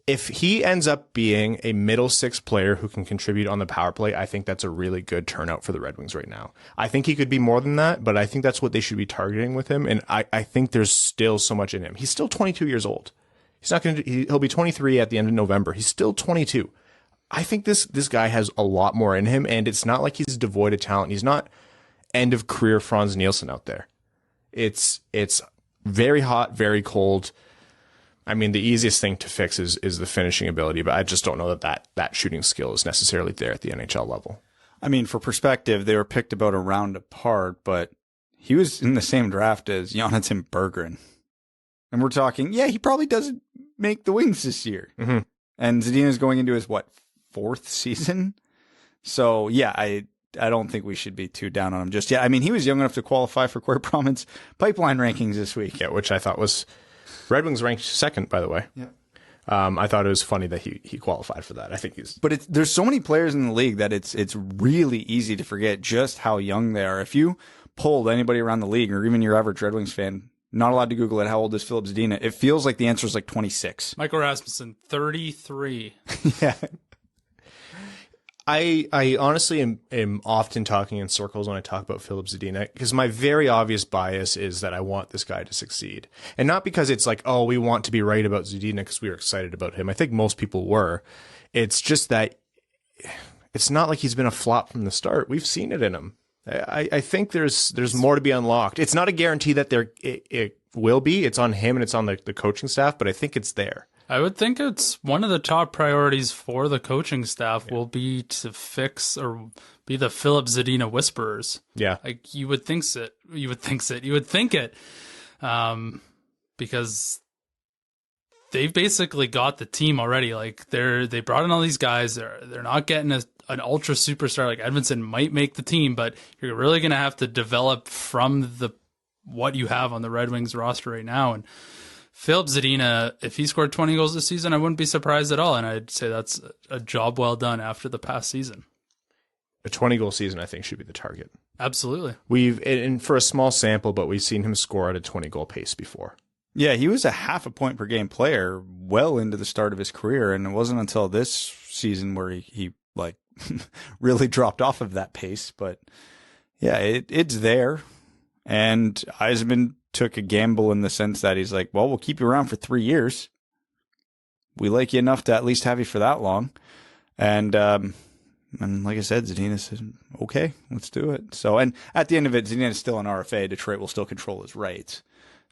If he ends up being a middle 6 player who can contribute on the power play, I think that's a really good turnout for the Red Wings right now. I think he could be more than that, but I think that's what they should be targeting with him. And I think there's still so much in him. He's still 22 years old. He's not going to. He'll be 23 at the end of November. He's still 22. I think this guy has a lot more in him, and it's not like he's devoid of talent. He's not end of career Franz Nielsen out there. It's very hot, very cold. I mean, the easiest thing to fix is the finishing ability, but I just don't know that shooting skill is necessarily there at the NHL level. I mean, for perspective, they were picked about a round apart, but he was in the same draft as Jonathan Berggren. And we're talking, he probably doesn't make the Wings this year. Mm-hmm. And Zadina's going into his, 4th season? So, I don't think we should be too down on him just yet. I mean, he was young enough to qualify for Corey Promin's pipeline rankings this week. Yeah, which I thought was Red Wings ranked 2nd, by the way. Yeah. I thought it was funny that he qualified for that. I think But there's so many players in the league that it's really easy to forget just how young they are. If you polled anybody around the league, or even your average Red Wings fan, not allowed to Google it, how old is Filip Zadina? It feels like the answer is like 26. Michael Rasmussen, 33. Yeah. I honestly am often talking in circles when I talk about Filip Zadina, because my very obvious bias is that I want this guy to succeed. And not because it's like, oh, we want to be right about Zadina because we were excited about him. I think most people were. It's just that it's not like he's been a flop from the start. We've seen it in him. I think there's more to be unlocked. It's not a guarantee that it will be. It's on him and it's on the coaching staff, but I think it's there. I would think it's one of the top priorities for the coaching staff will be to fix or be the Filip Zadina whisperers. Yeah. Like you would think it. Because they've basically got the team already. Like they brought in all these guys. They're not getting an ultra superstar like Edmondson might make the team, but you're really going to have to develop from what you have on the Red Wings roster right now. And Filip Zadina, if he scored 20 goals this season, I wouldn't be surprised at all. And I'd say that's a job well done after the past season. A 20-goal season, I think, should be the target. Absolutely. And for a small sample, but we've seen him score at a 20-goal pace before. Yeah, he was a half a point per game player well into the start of his career. And it wasn't until this season where he really dropped off of that pace. But yeah, it's there. And Yzerman took a gamble in the sense that he's like, well, we'll keep you around for 3 years. We like you enough to at least have you for that long. And like I said, Zadina said, okay, let's do it. So, and at the end of it, Zadina is still an RFA. Detroit will still control his rights.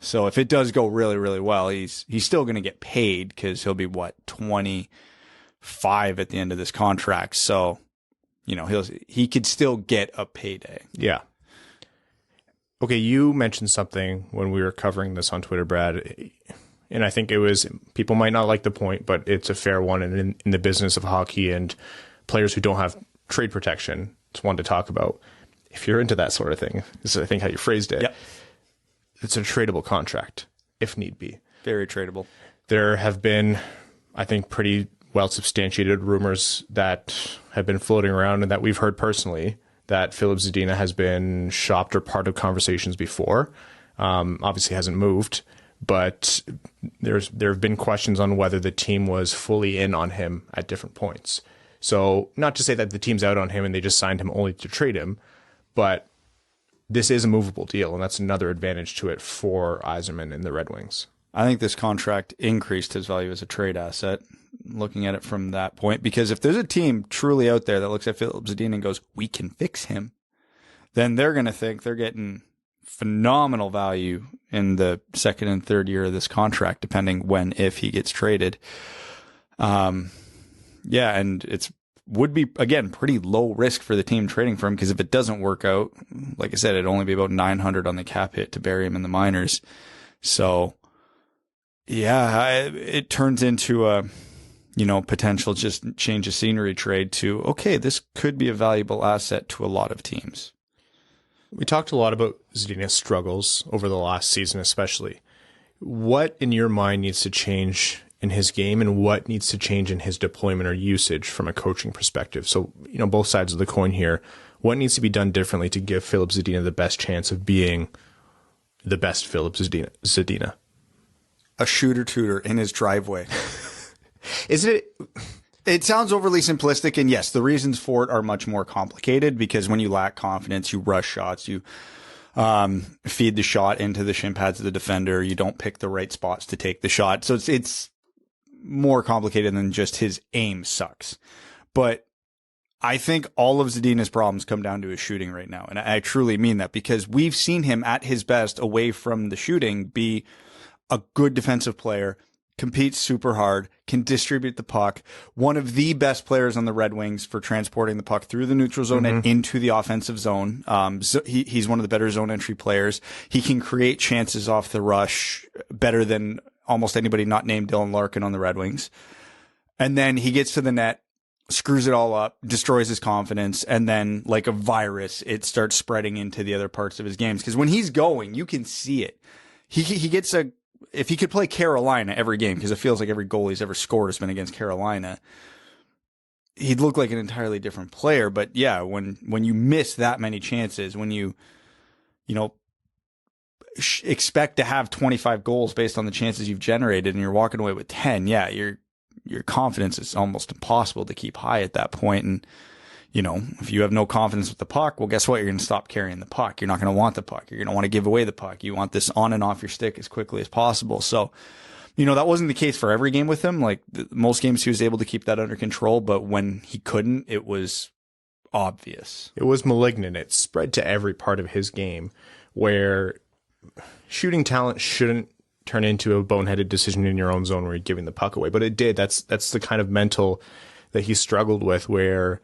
So if it does go really, really well, he's still going to get paid because he'll be 25 at the end of this contract. So, he could still get a payday. Yeah. Okay, you mentioned something when we were covering this on Twitter, Brad, and I think it was, people might not like the point, but it's a fair one. And in the business of hockey and players who don't have trade protection, it's one to talk about. If you're into that sort of thing, this is, I think, how you phrased it. Yep. It's a tradable contract, if need be. Very tradable. There have been, I think, pretty well substantiated rumors that have been floating around and that we've heard personally that Filip Zadina has been shopped or part of conversations before. Obviously hasn't moved, but there have been questions on whether the team was fully in on him at different points. So not to say that the team's out on him and they just signed him only to trade him, but this is a movable deal, and that's another advantage to it for Yzerman and the Red Wings. I think this contract increased his value as a trade asset, looking at it from that point, because if there's a team truly out there that looks at Filip Zadina and goes, we can fix him, then they're going to think they're getting phenomenal value in the second and third year of this contract, depending if he gets traded. And it's would be, again, pretty low risk for the team trading for him, because if it doesn't work out, like I said, it'd only be about $900 on the cap hit to bury him in the minors. So yeah, it turns into a, potential just change of scenery trade to, okay, this could be a valuable asset to a lot of teams. We talked a lot about Zadina's struggles over the last season, especially. What, in your mind, needs to change in his game, and what needs to change in his deployment or usage from a coaching perspective? So, both sides of the coin here. What needs to be done differently to give Filip Zadina the best chance of being the best Filip Zadina? A shooter-tooter in his driveway. Isn't it? It sounds overly simplistic, and yes, the reasons for it are much more complicated, because when you lack confidence, you rush shots, you feed the shot into the shin pads of the defender, you don't pick the right spots to take the shot. So it's more complicated than just his aim sucks. But I think all of Zadina's problems come down to his shooting right now. And I truly mean that, because we've seen him at his best away from the shooting be a good defensive player, compete super hard, can distribute the puck, one of the best players on the Red Wings for transporting the puck through the neutral zone and into the offensive zone. So he's one of the better zone entry players. He can create chances off the rush better than almost anybody not named Dylan Larkin on the Red Wings. And then he gets to the net, screws it all up, destroys his confidence, and then like a virus, it starts spreading into the other parts of his games. Because when he's going, you can see it. He gets if he could play Carolina every game, because it feels like every goal he's ever scored has been against Carolina, he'd look like an entirely different player. But yeah, when you miss that many chances, when you expect to have 25 goals based on the chances you've generated and you're walking away with 10, yeah, your confidence is almost impossible to keep high at that point. And, if you have no confidence with the puck, well, guess what? You're going to stop carrying the puck. You're not going to want the puck. You're going to want to give away the puck. You want this on and off your stick as quickly as possible. So, that wasn't the case for every game with him. Like most games he was able to keep that under control, but when he couldn't, it was obvious. It was malignant. It spread to every part of his game, where shooting talent shouldn't turn into a boneheaded decision in your own zone where you're giving the puck away. But it did. That's the kind of mental that he struggled with, where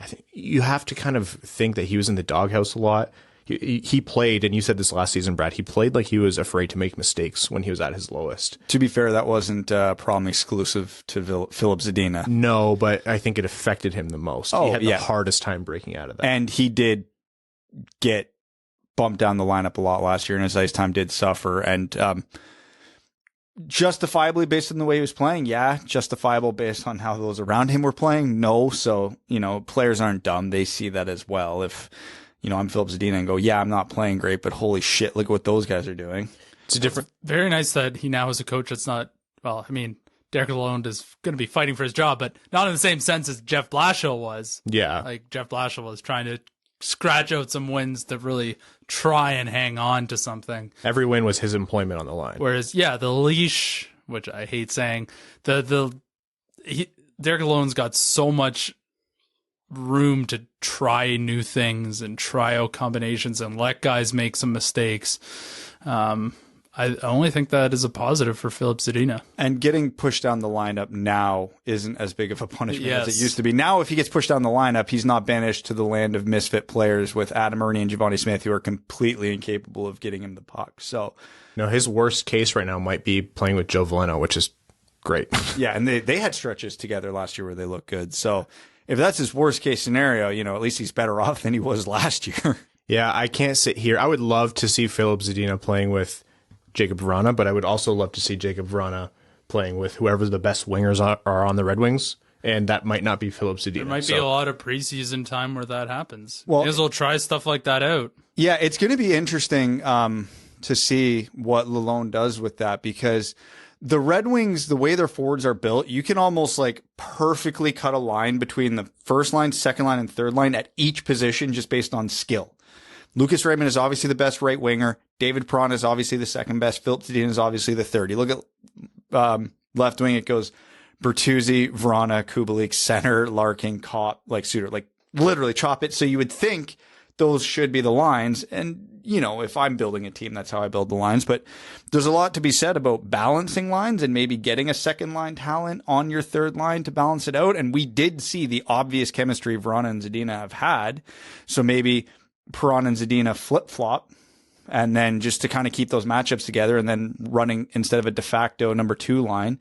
I think you have to kind of think that he was in the doghouse a lot. He played, and you said this last season, Brad, he played like he was afraid to make mistakes when he was at his lowest. To be fair, that wasn't a problem exclusive to Filip Zadina. No, but I think it affected him the most. He had the hardest time breaking out of that. And he did get bumped down the lineup a lot last year, and his ice time did suffer. And justifiably based on the way he was playing, yeah. Justifiable based on how those around him were playing, no. So, players aren't dumb. They see that as well. If, I'm Filip Zadina and go, yeah, I'm not playing great, but holy shit, look at what those guys are doing. It's very nice that he now has a coach that's not, Derek Lalonde is going to be fighting for his job, but not in the same sense as Jeff Blashill was. Yeah. Like Jeff Blashill was trying to scratch out some wins to really try and hang on to something. Every win was his employment on the line. Whereas, the leash, which I hate saying, Derek Lalonde's got so much room to try new things and try out combinations and let guys make some mistakes. I only think that is a positive for Filip Zadina. And getting pushed down the lineup now isn't as big of a punishment as it used to be. Now, if he gets pushed down the lineup, he's not banished to the land of misfit players with Adam Ernie and Giovanni Smith, who are completely incapable of getting him the puck. So, no, his worst case right now might be playing with Joe Veleno, which is great. Yeah, and they had stretches together last year where they looked good. So, if that's his worst case scenario, at least he's better off than he was last year. Yeah, I can't sit here. I would love to see Filip Zadina playing with Jacob Vrana, but I would also love to see Jacob Vrana playing with whoever the best wingers are on the Red Wings, and that might not be Filip Zadina. There might be a lot of preseason time where that happens. Well, because we'll try stuff like that out. Yeah, it's going to be interesting to see what Lalonde does with that, because the Red Wings, the way their forwards are built, you can almost like perfectly cut a line between the first line, second line, and third line at each position just based on skill. Lucas Raymond is obviously the best right winger. David Perron is obviously the second best. Filip Zadina is obviously the third. You look at left wing, it goes Bertuzzi, Vrana, Kubalik, center, Larkin, Kopp, Suter, literally chop it. So you would think those should be the lines. And, if I'm building a team, that's how I build the lines. But there's a lot to be said about balancing lines and maybe getting a second line talent on your third line to balance it out. And we did see the obvious chemistry Vrana and Zadina have had. So maybe Perron and Zadina flip-flop, and then just to kind of keep those matchups together, and then running instead of a de facto number 2 line,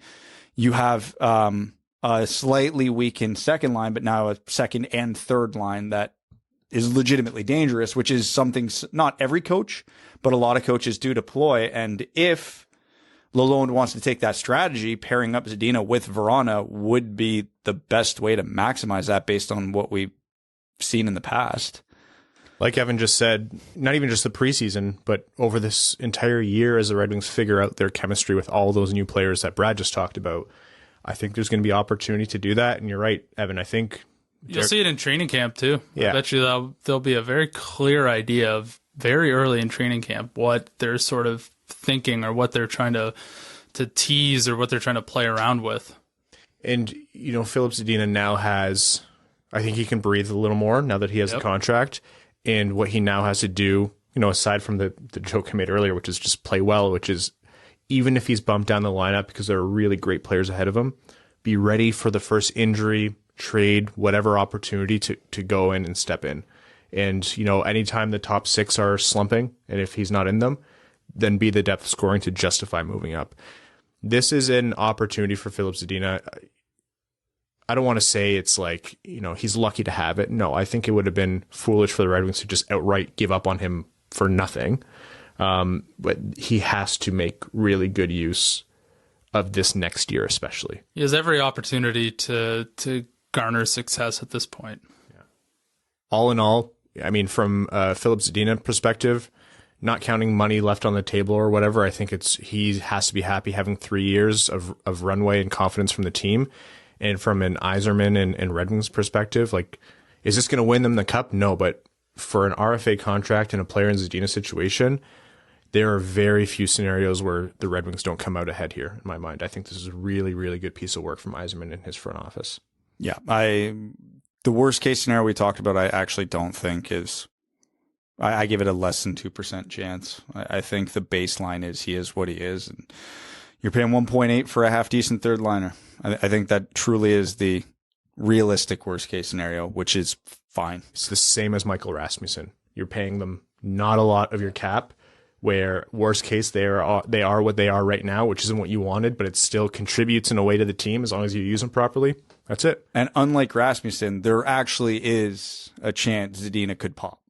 you have a slightly weakened second line, but now a second and third line that is legitimately dangerous, which is something not every coach, but a lot of coaches do deploy. And if Lalonde wants to take that strategy, pairing up Zadina with Vrana would be the best way to maximize that based on what we've seen in the past. Like Evan just said, not even just the preseason, but over this entire year as the Red Wings figure out their chemistry with all those new players that Brad just talked about, I think there's going to be opportunity to do that. And you're right, Evan, I think you'll see it in training camp too. Yeah. I bet you there'll be a very clear idea of very early in training camp what they're sort of thinking or what they're trying to tease or what they're trying to play around with. And, Filip Zadina now I think he can breathe a little more now that he has a contract. And what he now has to do, aside from the joke I made earlier, which is just play well, which is even if he's bumped down the lineup because there are really great players ahead of him, be ready for the first injury, trade, whatever opportunity to go in and step in. And, anytime the top 6 are slumping, and if he's not in them, then be the depth scoring to justify moving up. This is an opportunity for Filip Zadina. I don't want to say it's like, he's lucky to have it. No, I think it would have been foolish for the Red Wings to just outright give up on him for nothing. But he has to make really good use of this next year, especially. He has every opportunity to garner success at this point. Yeah. All in all, I mean, from Filip Zadina perspective, not counting money left on the table or whatever, I think he has to be happy having 3 years of runway and confidence from the team. And from an Yzerman and Red Wings perspective, like, is this going to win them the cup? No, but for an RFA contract and a player in Zadina's situation, there are very few scenarios where the Red Wings don't come out ahead here, in my mind. I think this is a really, really good piece of work from Yzerman and his front office. Yeah, the worst case scenario we talked about, I actually don't think is. I give it a less than 2% chance. I think the baseline is he is what he is, and you're paying 1.8 for a half decent third liner. I think that truly is the realistic worst case scenario, which is fine. It's the same as Michael Rasmussen. You're paying them not a lot of your cap, where worst case they are what they are right now, which isn't what you wanted, but it still contributes in a way to the team as long as you use them properly. That's it. And unlike Rasmussen, there actually is a chance Zadina could pop.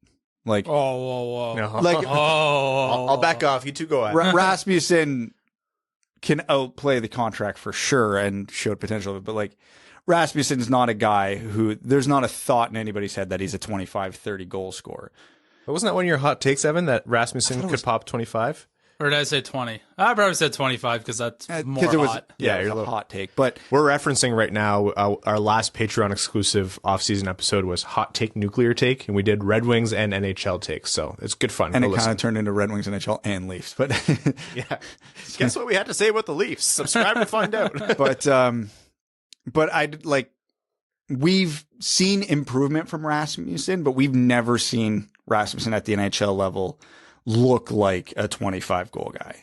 Like, whoa. No. Like, I'll back off. You two go ahead. Rasmussen can outplay the contract for sure and showed potential, but like, Rasmussen's not a guy who there's not a thought in anybody's head that he's a 25, 30 goal scorer. But wasn't that one of your hot takes, Evan, that Rasmussen could pop 25? Or did I say 20? I probably said 25 because that's more hot. Yeah, it was a hot take. But we're referencing right now our last Patreon exclusive offseason episode was Hot Take Nuclear Take, and we did Red Wings and NHL takes. So it's good fun. And it kind of turned into Red Wings, NHL, and Leafs. But yeah, guess what we had to say about the Leafs? Subscribe to find out. But I'd like, we've seen improvement from Rasmussen, but we've never seen Rasmussen at the NHL level look like a 25 goal guy.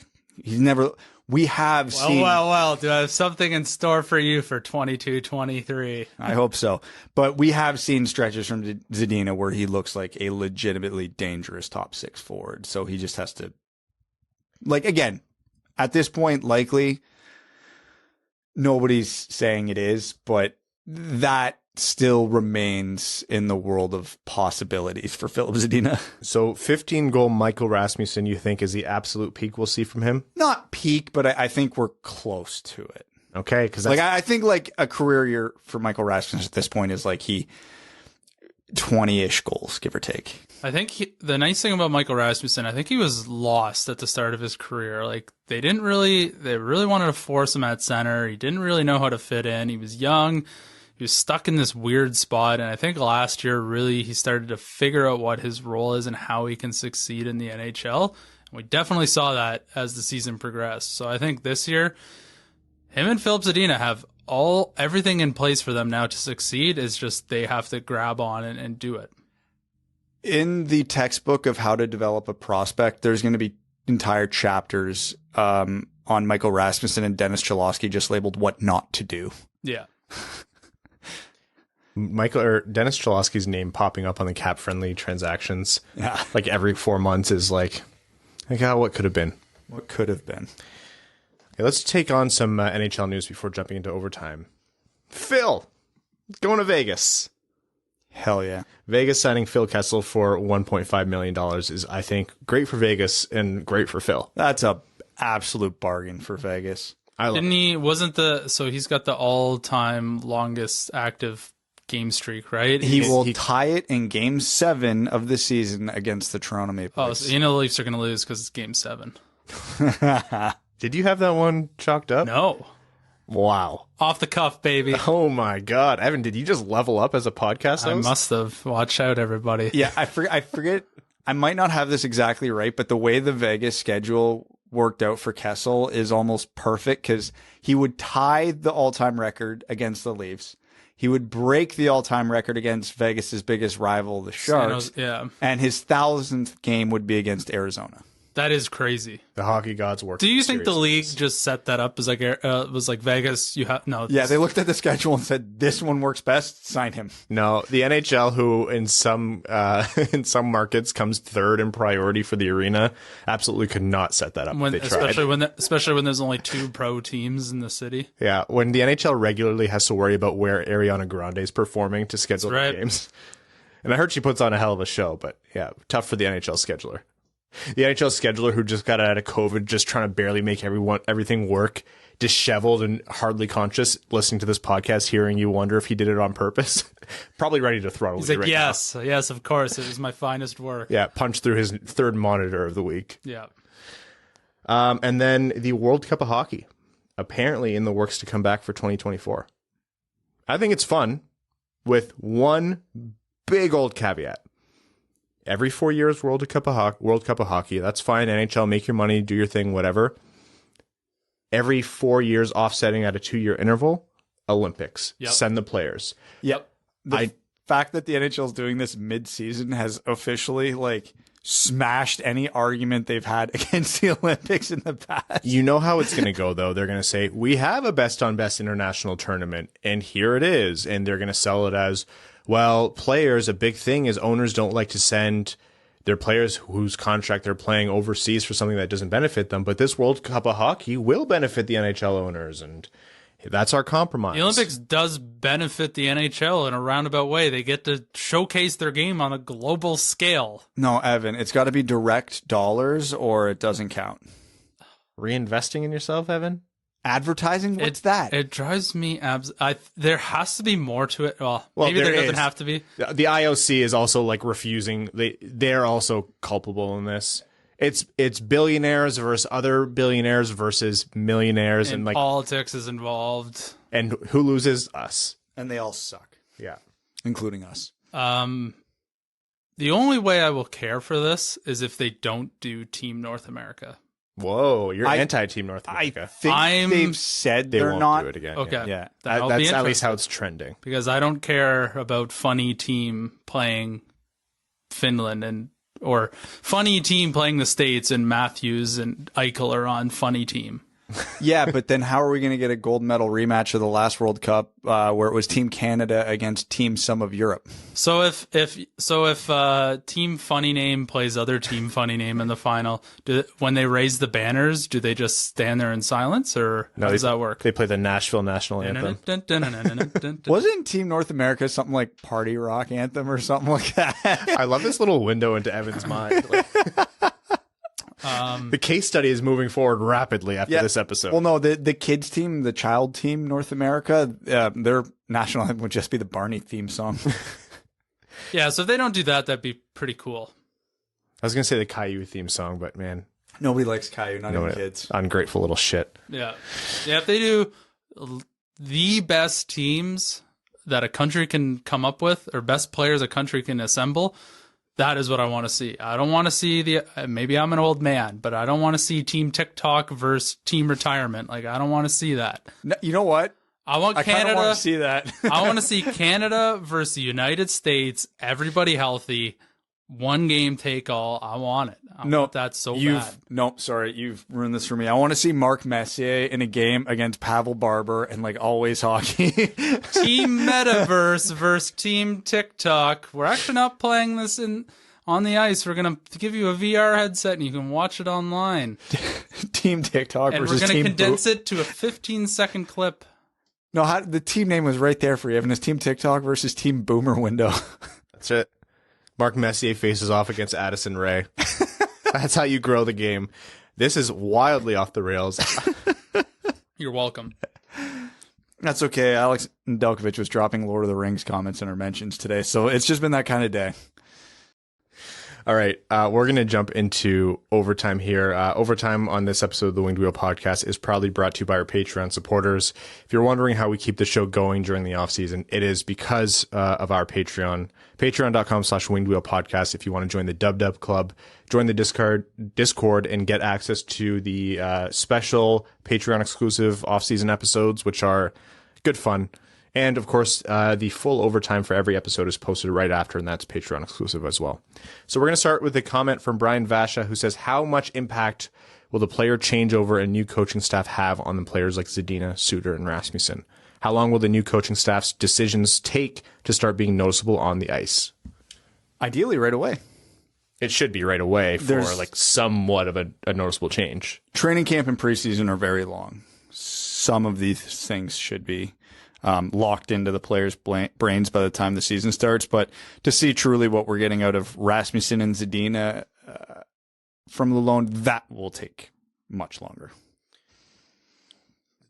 He's never, we have seen. Well, do I have something in store for you for 22, 23? I hope so. But we have seen stretches from Zadina where he looks like a legitimately dangerous top 6 forward. So he just has to, like, again, at this point, likely nobody's saying it is, but that still remains in the world of possibilities for Filip Zadina. So 15-goal Michael Rasmussen, you think, is the absolute peak we'll see from him? Not peak, but I think we're close to it. Okay, because like I think like a career year for Michael Rasmussen at this point is like 20-ish goals, give or take. I think the nice thing about Michael Rasmussen, I think he was lost at the start of his career. Like they really wanted to force him at center. He didn't really know how to fit in. He was young. He was stuck in this weird spot, and I think last year, really, he started to figure out what his role is and how he can succeed in the NHL. And we definitely saw that as the season progressed. So I think this year, him and Filip Zadina have everything in place for them now to succeed. It's just they have to grab on and do it. In the textbook of how to develop a prospect, there's going to be entire chapters on Michael Rasmussen and Dennis Cholowski just labeled what not to do. Yeah. Dennis Cholowski's name popping up on the cap-friendly transactions, like every 4 months, is like what could have been? What could have been? Okay, let's take on some NHL news before jumping into overtime. Phil, going to Vegas. Hell yeah! Vegas signing Phil Kessel for $1.5 million is, I think, great for Vegas and great for Phil. That's a absolute bargain for Vegas. So he's got the all-time longest active game streak, right? He will tie it in Game 7 of the season against the Toronto Maple Leafs. So the Leafs are going to lose because it's Game 7. Did you have that one chalked up? No. Wow. Off the cuff, baby. Oh my God. Evan, did you just level up as a podcast host? I must have. Watch out, everybody. Yeah, I forget. I might not have this exactly right, but the way the Vegas schedule worked out for Kessel is almost perfect because he would tie the all-time record against the Leafs. He would break the all-time record against Vegas's biggest rival, the Sharks. Yeah. And his 1,000th game would be against Arizona. That is crazy. The hockey gods work. Do you think the league just set that up as like was like Vegas? You have no. Yeah, they looked at the schedule and said this one works best. Sign him. No, the NHL, who in some markets comes third in priority for the arena, absolutely could not set that up. Especially when there's only 2 pro teams in the city. Yeah, when the NHL regularly has to worry about where Ariana Grande is performing to schedule the games. And I heard she puts on a hell of a show, but yeah, tough for the NHL scheduler. The NHL scheduler who just got out of COVID, just trying to barely make everything work, disheveled and hardly conscious, listening to this podcast, hearing you wonder if he did it on purpose. Probably ready to throttle. He's like, right yes, now. Yes, of course, it was my finest work. Yeah, punched through his 3rd monitor of the week. Yeah. And then the World Cup of Hockey, apparently in the works to come back for 2024. I think it's fun, with one big old caveat. Every 4 years, World Cup of Hockey. That's fine. NHL, make your money, do your thing, whatever. Every 4 years, offsetting at a 2-year interval, Olympics. Yep. Send the players. Yep. The fact that the NHL is doing this mid-season has officially smashed any argument they've had against the Olympics in the past. You know how it's going to go, though. They're going to say, we have a best-on-best international tournament, and here it is. And they're going to sell it as, well, players, a big thing is owners don't like to send their players whose contract they're playing overseas for something that doesn't benefit them. But this World Cup of Hockey will benefit the NHL owners, and that's our compromise. The Olympics does benefit the NHL in a roundabout way. They get to showcase their game on a global scale. No, Evan, it's got to be direct dollars or it doesn't count. Reinvesting in yourself, Evan? Advertising? What's that? It drives me there has to be more to it. Well maybe there doesn't have to be. The IOC is also refusing. They're also culpable in this. It's billionaires versus other billionaires versus millionaires, and politics is involved. And who loses? Us. And they all suck. Yeah, including us. The only way I will care for this is if they don't do Team North America. Whoa, you're anti-Team North America. I think they've said they they're won't not do it again. Okay, yeah. That's at least how it's trending. Because I don't care about funny team playing Finland or funny team playing the States, and Matthews and Eichel are on funny team. Yeah, but then how are we going to get a gold medal rematch of the last World Cup where it was Team Canada against Team Some of Europe? So if Team Funny Name plays other Team Funny Name in the final, when they raise the banners, do they just stand there in silence, or how does that work? They play the Nashville national anthem. Wasn't Team North America something like Party Rock Anthem or something like that? I love this little window into Evan's mind. The case study is moving forward rapidly after this episode. Well, no, the kids team, the child team, North America, their national anthem would just be the Barney theme song. Yeah, so if they don't do that, that'd be pretty cool. I was going to say the Caillou theme song, but man. Nobody likes Caillou, not even kids. Ungrateful little shit. Yeah. Yeah, if they do the best teams that a country can come up with, or best players a country can assemble, that is what I want to see. I don't want to see maybe I'm an old man, but I don't want to see Team TikTok versus Team Retirement. I don't want to see that. No, you know what? I want Canada. I want to see that. I want to see Canada versus the United States, everybody healthy, one game take all. I want it. I want that so bad. No, sorry, you've ruined this for me. I want to see Mark Messier in a game against Pavel Barber and Always Hockey. Team Metaverse versus Team TikTok. We're actually not playing this on the ice. We're gonna give you a VR headset and you can watch it online. Team TikTok and versus we're gonna Team condense it to a 15-second clip. No, the team name was right there for you, Evan. It's Team TikTok versus Team Boomer Window. That's it. Mark Messier faces off against Addison Rae. That's how you grow the game. This is wildly off the rails. You're welcome. That's okay. Alex Nedeljkovic was dropping Lord of the Rings comments in our mentions today, so it's just been that kind of day. All right, we're going to jump into overtime here. Overtime on this episode of the Winged Wheel podcast is proudly brought to you by our Patreon supporters. If you're wondering how we keep the show going during the off season, it is because of our Patreon. Patreon.com/Winged Wheel podcast. If you want to join the Dub Club, join the Discord and get access to the special Patreon exclusive off season episodes, which are good fun. And, of course, the full overtime for every episode is posted right after, and that's Patreon exclusive as well. So we're going to start with a comment from Brian Vasha, who says, how much impact will the player changeover and new coaching staff have on the players like Zadina, Suter, and Rasmussen? How long will the new coaching staff's decisions take to start being noticeable on the ice? Ideally, right away. It should be right away for like somewhat of a noticeable change. Training camp and preseason are very long. Some of these things should be locked into the players' brains by the time the season starts. But to see truly what we're getting out of Rasmussen and Zadina from Lalonde, that will take much longer.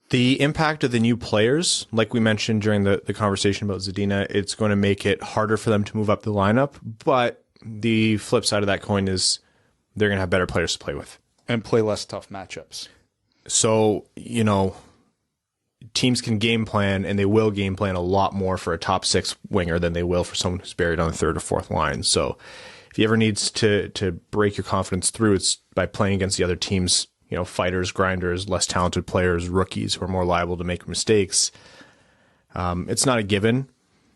The impact of the new players, like we mentioned during the conversation about Zadina, it's going to make it harder for them to move up the lineup. But the flip side of that coin is they're going to have better players to play with. And play less tough matchups. So, teams can game plan, and they will game plan a lot more for a top six winger than they will for someone who's buried on the third or fourth line. So if he ever needs to break your confidence through, it's by playing against the other team's, fighters, grinders, less talented players, rookies who are more liable to make mistakes. It's not a given.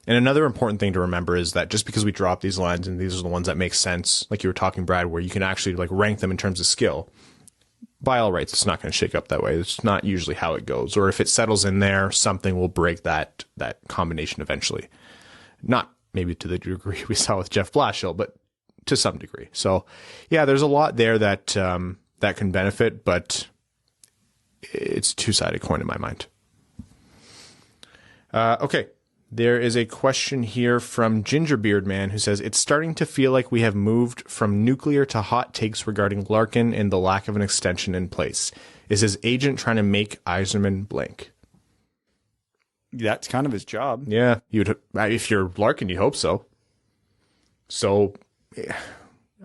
And another important thing to remember is that just because we drop these lines and these are the ones that make sense, like you were talking, Brad, where you can actually like rank them in terms of skill, by all rights, it's not going to shake up that way. It's not usually how it goes. Or if it settles in there, something will break that combination eventually. Not maybe to the degree we saw with Jeff Blashill, but to some degree. So, yeah, there's a lot there that can benefit, but it's a two-sided coin in my mind. Okay. There is a question here from Gingerbeard Man who says, it's starting to feel like we have moved from nuclear to hot takes regarding Larkin and the lack of an extension in place. Is his agent trying to make Yzerman blank? That's kind of his job. Yeah. If you're Larkin, you hope so. So,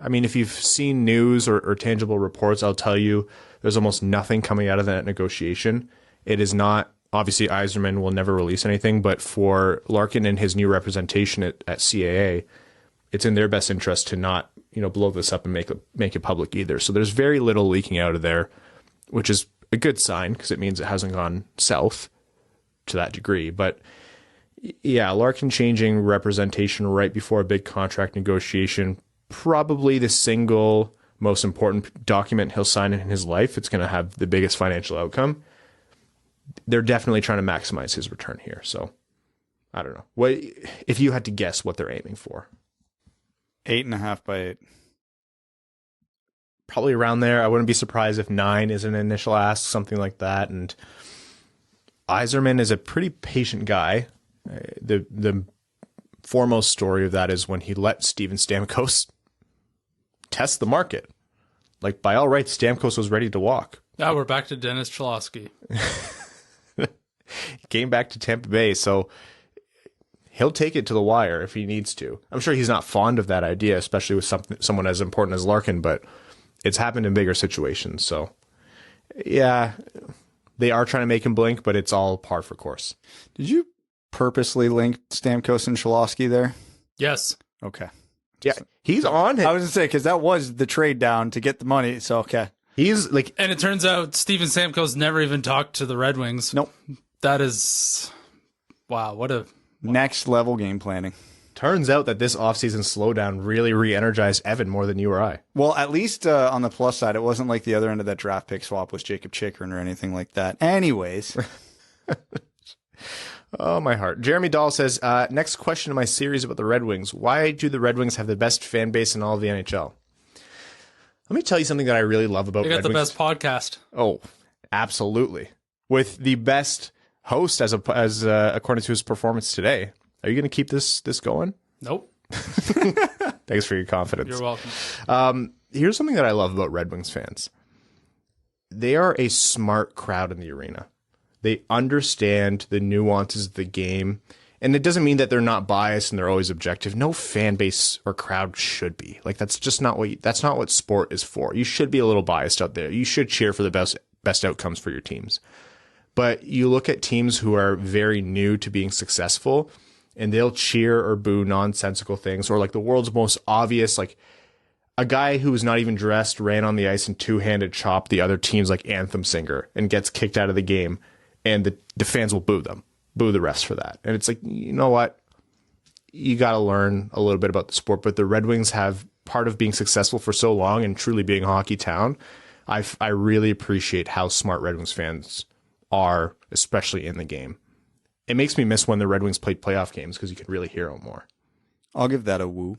I mean, if you've seen news or tangible reports, I'll tell you there's almost nothing coming out of that negotiation. It is not. Obviously, Yzerman will never release anything, but for Larkin and his new representation at CAA, it's in their best interest to not, blow this up and make it public either. So there's very little leaking out of there, which is a good sign because it means it hasn't gone south to that degree. But yeah, Larkin changing representation right before a big contract negotiation, probably the single most important document he'll sign in his life. It's going to have the biggest financial outcome. They're definitely trying to maximize his return here. So I don't know. What if you had to guess what they're aiming for? 8.5 by 8. Probably around there. I wouldn't be surprised if 9 is an initial ask, something like that. And Yzerman is a pretty patient guy. The foremost story of that is when he let Steven Stamkos test the market. Like, by all rights, Stamkos was ready to walk. Now we're back to Dennis Cholowski. He came back to Tampa Bay, so he'll take it to the wire if he needs to. I'm sure he's not fond of that idea, especially with someone as important as Larkin, but it's happened in bigger situations. So, yeah, they are trying to make him blink, but it's all par for course. Did you purposely link Stamkos and Cholowski there? Yes. Okay. Yeah, he's on it. I was going to say, because that was the trade down to get the money, so okay. He's like, and it turns out Steven Stamkos never even talked to the Red Wings. Nope. That is, wow, what a next level game planning. Turns out that this offseason slowdown really re-energized Evan more than you or I. Well, at least on the plus side, it wasn't like the other end of that draft pick swap was Jacob Chikrin or anything like that. Anyways. Oh, my heart. Jeremy Dahl says, next question in my series about the Red Wings. Why do the Red Wings have the best fan base in all of the NHL? Let me tell you something that I really love about Red Wings. They got the best podcast. Oh, absolutely. With the best host as according to his performance today. Are you going to keep this going? Nope. Thanks for your confidence. You're welcome. Here's something that I love about Red Wings fans. They are a smart crowd in the arena. They understand the nuances of the game, And it doesn't mean that they're not biased and they're always objective. No fan base or crowd should be. Like, that's just not that's not what sport is for. You should be a little biased out there. You should cheer for the best outcomes for your teams. But you look at teams who are very new to being successful, and they'll cheer or boo nonsensical things, or like the world's most obvious, like a guy who was not even dressed ran on the ice and two-handed chopped the other team's like anthem singer and gets kicked out of the game, and the fans will boo the refs for that. And it's like, you know what? You got to learn a little bit about the sport, but the Red Wings have part of being successful for so long and truly being Hockeytown. I really appreciate how smart Red Wings fans are, especially in the game. It makes me miss when the Red Wings played playoff games because you could really hear them more. I'll give that a woo.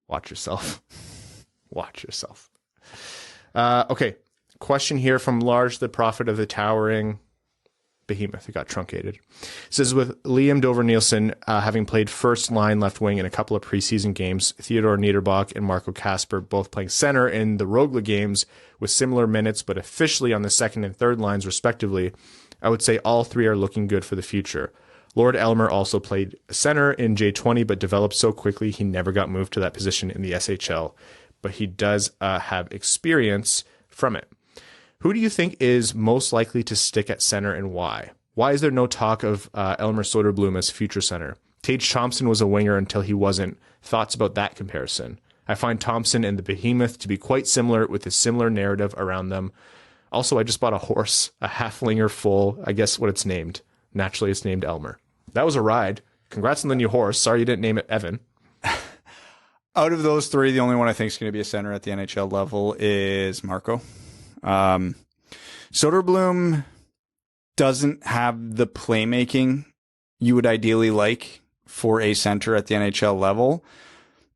Watch yourself. Watch yourself. Okay. Question here from Large, the prophet of the towering behemoth. It got truncated. It says, with Liam Dover-Nielsen having played first line left wing in a couple of preseason games, Theodor Niederbach and Marco Kasper both playing center in the Rogla games with similar minutes, but officially on the second and third lines respectively, I would say all three are looking good for the future. Lord Elmer also played center in J20, but developed so quickly he never got moved to that position in the SHL, but he does have experience from it. Who do you think is most likely to stick at center and why? Why is there no talk of Elmer Soderblom as future center? Tage Thompson was a winger until he wasn't. Thoughts about that comparison? I find Thompson and the Behemoth to be quite similar with a similar narrative around them. Also, I just bought a horse, a halflinger full, I guess what it's named. Naturally, it's named Elmer. That was a ride. Congrats on the new horse. Sorry you didn't name it Evan. Out of those three, the only one I think is going to be a center at the NHL level is Marco. Soderblom doesn't have the playmaking you would ideally like for a center at the NHL level.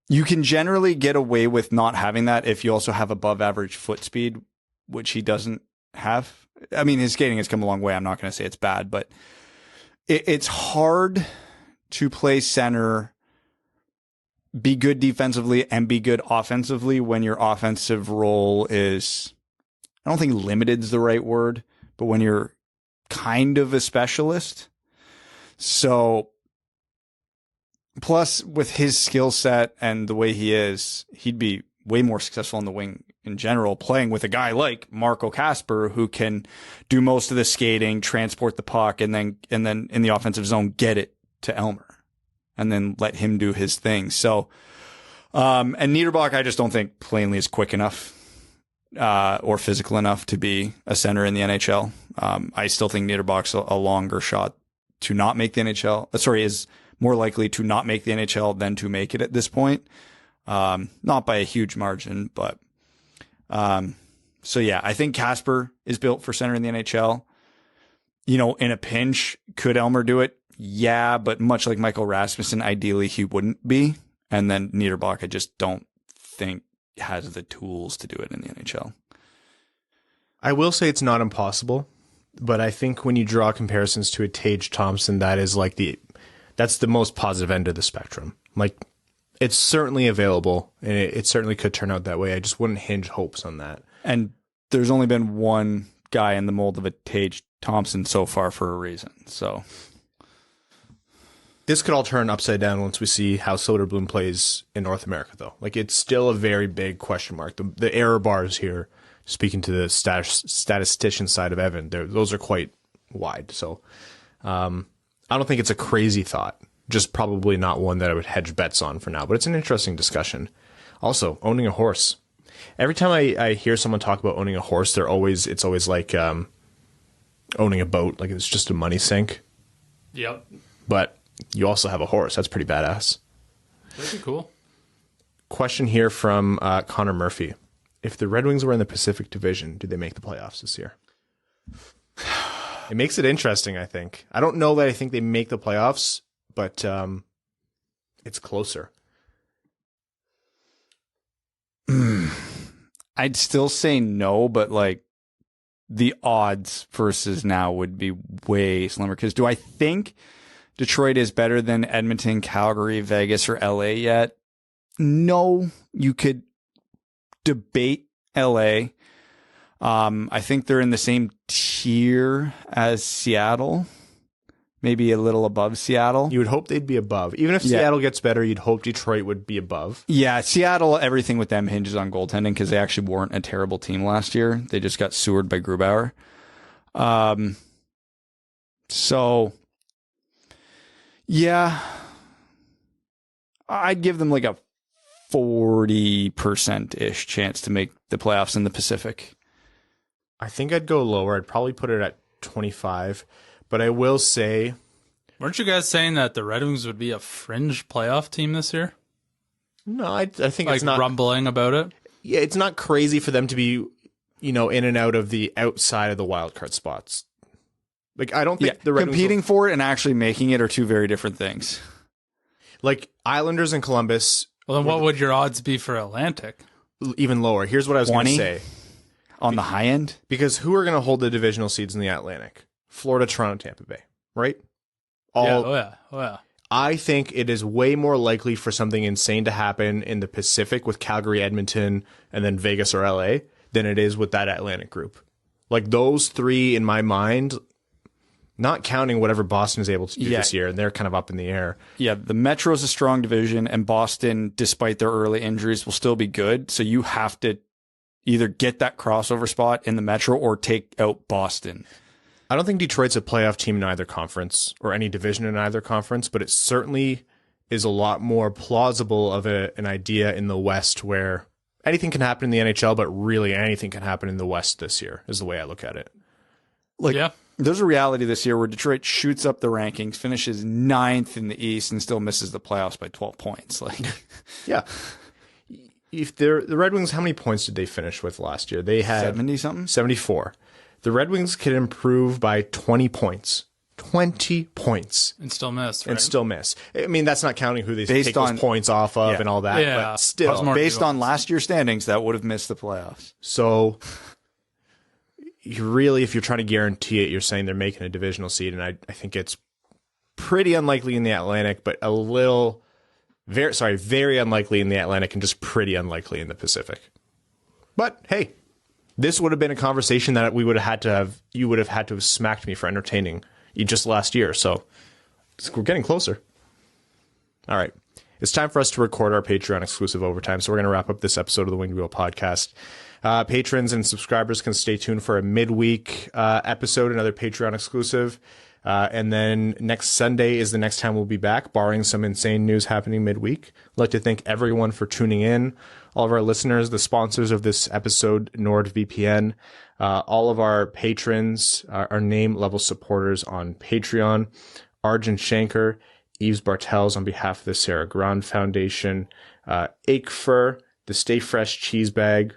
You can generally get away with not having that if you also have above average foot speed, which he doesn't have. I mean, his skating has come a long way. I'm not going to say it's bad, but it's hard to play center, be good defensively, and be good offensively when your offensive role is, I don't think limited is the right word, but when you're kind of a specialist. So, plus with his skill set and the way he is, he'd be way more successful on the wing in general, playing with a guy like Marco Kasper, who can do most of the skating, transport the puck, and then in the offensive zone, get it to Elmer and then let him do his thing. So, and Niederbach, I just don't think plainly is quick enough, or physical enough to be a center in the NHL. I still think Niederbach's a longer shot to not make the NHL. Is more likely to not make the NHL than to make it at this point. Not by a huge margin, but, so yeah, I think Kasper is built for center in the NHL. You know, in a pinch, could Elmer do it? Yeah, but much like Michael Rasmussen, ideally he wouldn't be. And then Niederbach, I just don't think has the tools to do it in the NHL. I will say it's not impossible, but I think when you draw comparisons to a Tage Thompson, that's the most positive end of the spectrum. Like, it's certainly available, and it certainly could turn out that way. I just wouldn't hinge hopes on that. And there's only been one guy in the mold of a Tage Thompson so far for a reason. So this could all turn upside down once we see how Soderblom plays in North America, though. Like, it's still a very big question mark. The error bars here, speaking to the statistician side of Evan, those are quite wide. So I don't think it's a crazy thought. Just probably not one that I would hedge bets on for now, but it's an interesting discussion. Also, owning a horse. Every time I hear someone talk about owning a horse, it's always like owning a boat. Like, it's just a money sink. Yep. But you also have a horse. That's pretty badass. That'd be cool. Question here from Connor Murphy. If the Red Wings were in the Pacific Division, do they make the playoffs this year? It makes it interesting, I think. I don't know that I think they make the playoffs, but it's closer. I'd still say no, but like the odds versus now would be way slimmer. Because do I think Detroit is better than Edmonton, Calgary, Vegas, or LA yet? No, you could debate LA. I think they're in the same tier as Seattle. maybe a little above Seattle. You would hope they'd be above. Even if Seattle gets better, you'd hope Detroit would be above. Yeah, Seattle, everything with them hinges on goaltending because they actually weren't a terrible team last year. They just got sewered by Grubauer. So, yeah, I'd give them like a 40%-ish chance to make the playoffs in the Pacific. I think I'd go lower. I'd probably put it at 25. But I will say... Weren't you guys saying that the Red Wings would be a fringe playoff team this year? No, I think like it's not... rumbling about it? Yeah, it's not crazy for them to be, in and out of the outside of the wildcard spots. Like, I don't think the Red Wings... Competing for it and actually making it are two very different things. Like, Islanders and Columbus... Well, then what would your odds be for Atlantic? Even lower. Here's what I was going to 20? say. On the high end? Because who are going to hold the divisional seeds in the Atlantic? Florida, Toronto, Tampa Bay, right? Oh yeah. I think it is way more likely for something insane to happen in the Pacific with Calgary, Edmonton, and then Vegas or LA than it is with that Atlantic group. Like those three in my mind, not counting whatever Boston is able to do this year, and they're kind of up in the air. Yeah, the Metro is a strong division, and Boston, despite their early injuries, will still be good. So you have to either get that crossover spot in the Metro or take out Boston. I don't think Detroit's a playoff team in either conference or any division in either conference, but it certainly is a lot more plausible of an idea in the West where anything can happen in the NHL, but really anything can happen in the West this year is the way I look at it. There's a reality this year where Detroit shoots up the rankings, finishes 9th in the East, and still misses the playoffs by 12 points. Yeah. If the Red Wings, how many points did they finish with last year? They had 70-something? 74. The Red Wings could improve by 20 points. 20 points. And still miss, right? And still miss. I mean, that's not counting who they take those points off of and all that. Yeah. But still. Based on last year's standings, that would have missed the playoffs. So, you really, if you're trying to guarantee it, you're saying they're making a divisional seed. And I think it's pretty unlikely in the Atlantic, but very unlikely in the Atlantic and just pretty unlikely in the Pacific. But, hey. This would have been a conversation that you would have had to have smacked me for entertaining just last year. So we're getting closer. All right. It's time for us to record our Patreon exclusive overtime. So we're going to wrap up this episode of the Winged Wheel podcast. Patrons and subscribers can stay tuned for a midweek episode, another Patreon exclusive. And then next Sunday is the next time we'll be back, barring some insane news happening midweek. I'd like to thank everyone for tuning in. All of our listeners, the sponsors of this episode, NordVPN, all of our patrons, our name level supporters on Patreon, Arjun Shankar, Yves Bartels on behalf of the Sarah Grand Foundation, Aikfer, the Stay Fresh Cheese Bag,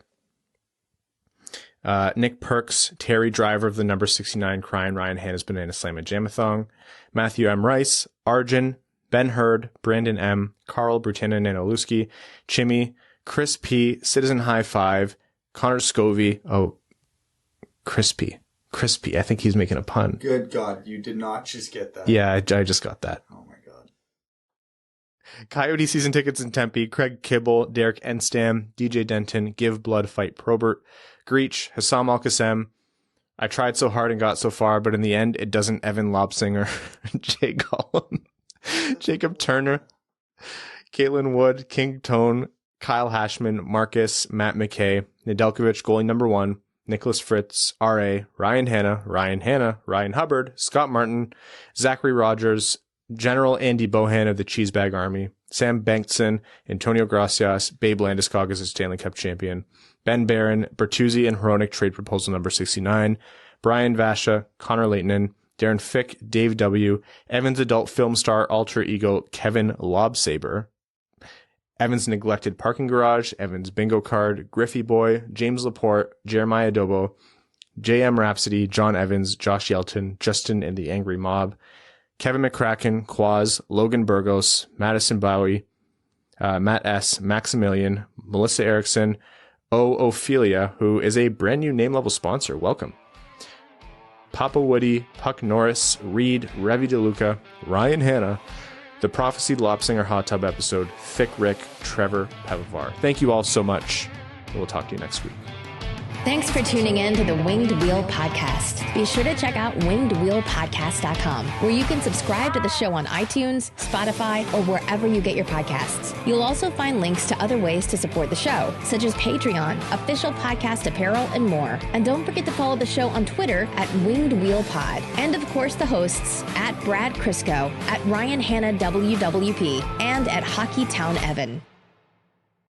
Nick Perks, Terry Driver of the number 69 Crying Ryan Hanna's Banana Slam and Jamathon, Matthew M. Rice, Arjun, Ben Hurd, Brandon M., Carl Brutina Nanoluski, Chimmy, Chris P., Citizen High Five, Connor Scovey. Oh, Crispy. I think he's making a pun. Good God, you did not just get that. Yeah, I just got that. Oh my God. Coyote season tickets in Tempe, Craig Kibble, Derek Enstam, DJ Denton, Give Blood, Fight Probert, Greach, Hassam Al-Qassem. I tried so hard and got so far, but in the end, it doesn't. Evan Lobsinger, Jay Gollum, Jacob Turner, Caitlin Wood, King Tone, Kyle Hashman, Marcus, Matt McKay, Nedeljkovic, goalie number 1, Nicholas Fritz, R.A., Ryan Hanna, Ryan Hubbard, Scott Martin, Zachary Rogers, General Andy Bohan of the Cheesebag Army, Sam Bankson, Antonio Gracias, Babe Landeskog as a Stanley Cup champion, Ben Barron, Bertuzzi and Hronik trade proposal number 69, Brian Vasha, Connor Leighton, Darren Fick, Dave W., Evans adult film star alter ego Kevin Lobsaber, Evans neglected parking garage, Evans bingo card, Griffey Boy, James Laporte, Jeremiah Dobo, JM Rhapsody, John Evans, Josh Yelton, Justin and the Angry Mob, Kevin McCracken, Quaz, Logan Burgos, Madison Bowie, Matt S., Maximilian, Melissa Erickson, Ophelia, who is a brand new name level sponsor. Welcome. Papa Woody, Puck Norris, Reed, Revi DeLuca, Ryan Hanna, the Prophesied Lopsinger Hot Tub episode, Thick Rick, Trevor Pevavar. Thank you all so much. We'll talk to you next week. Thanks for tuning in to the Winged Wheel Podcast. Be sure to check out wingedwheelpodcast.com, where you can subscribe to the show on iTunes, Spotify, or wherever you get your podcasts. You'll also find links to other ways to support the show, such as Patreon, official podcast apparel, and more. And don't forget to follow the show on Twitter at Winged Wheel Pod. And of course, the hosts at Brad Crisco, at Ryan Hanna WWP, and at Hockeytown Evan.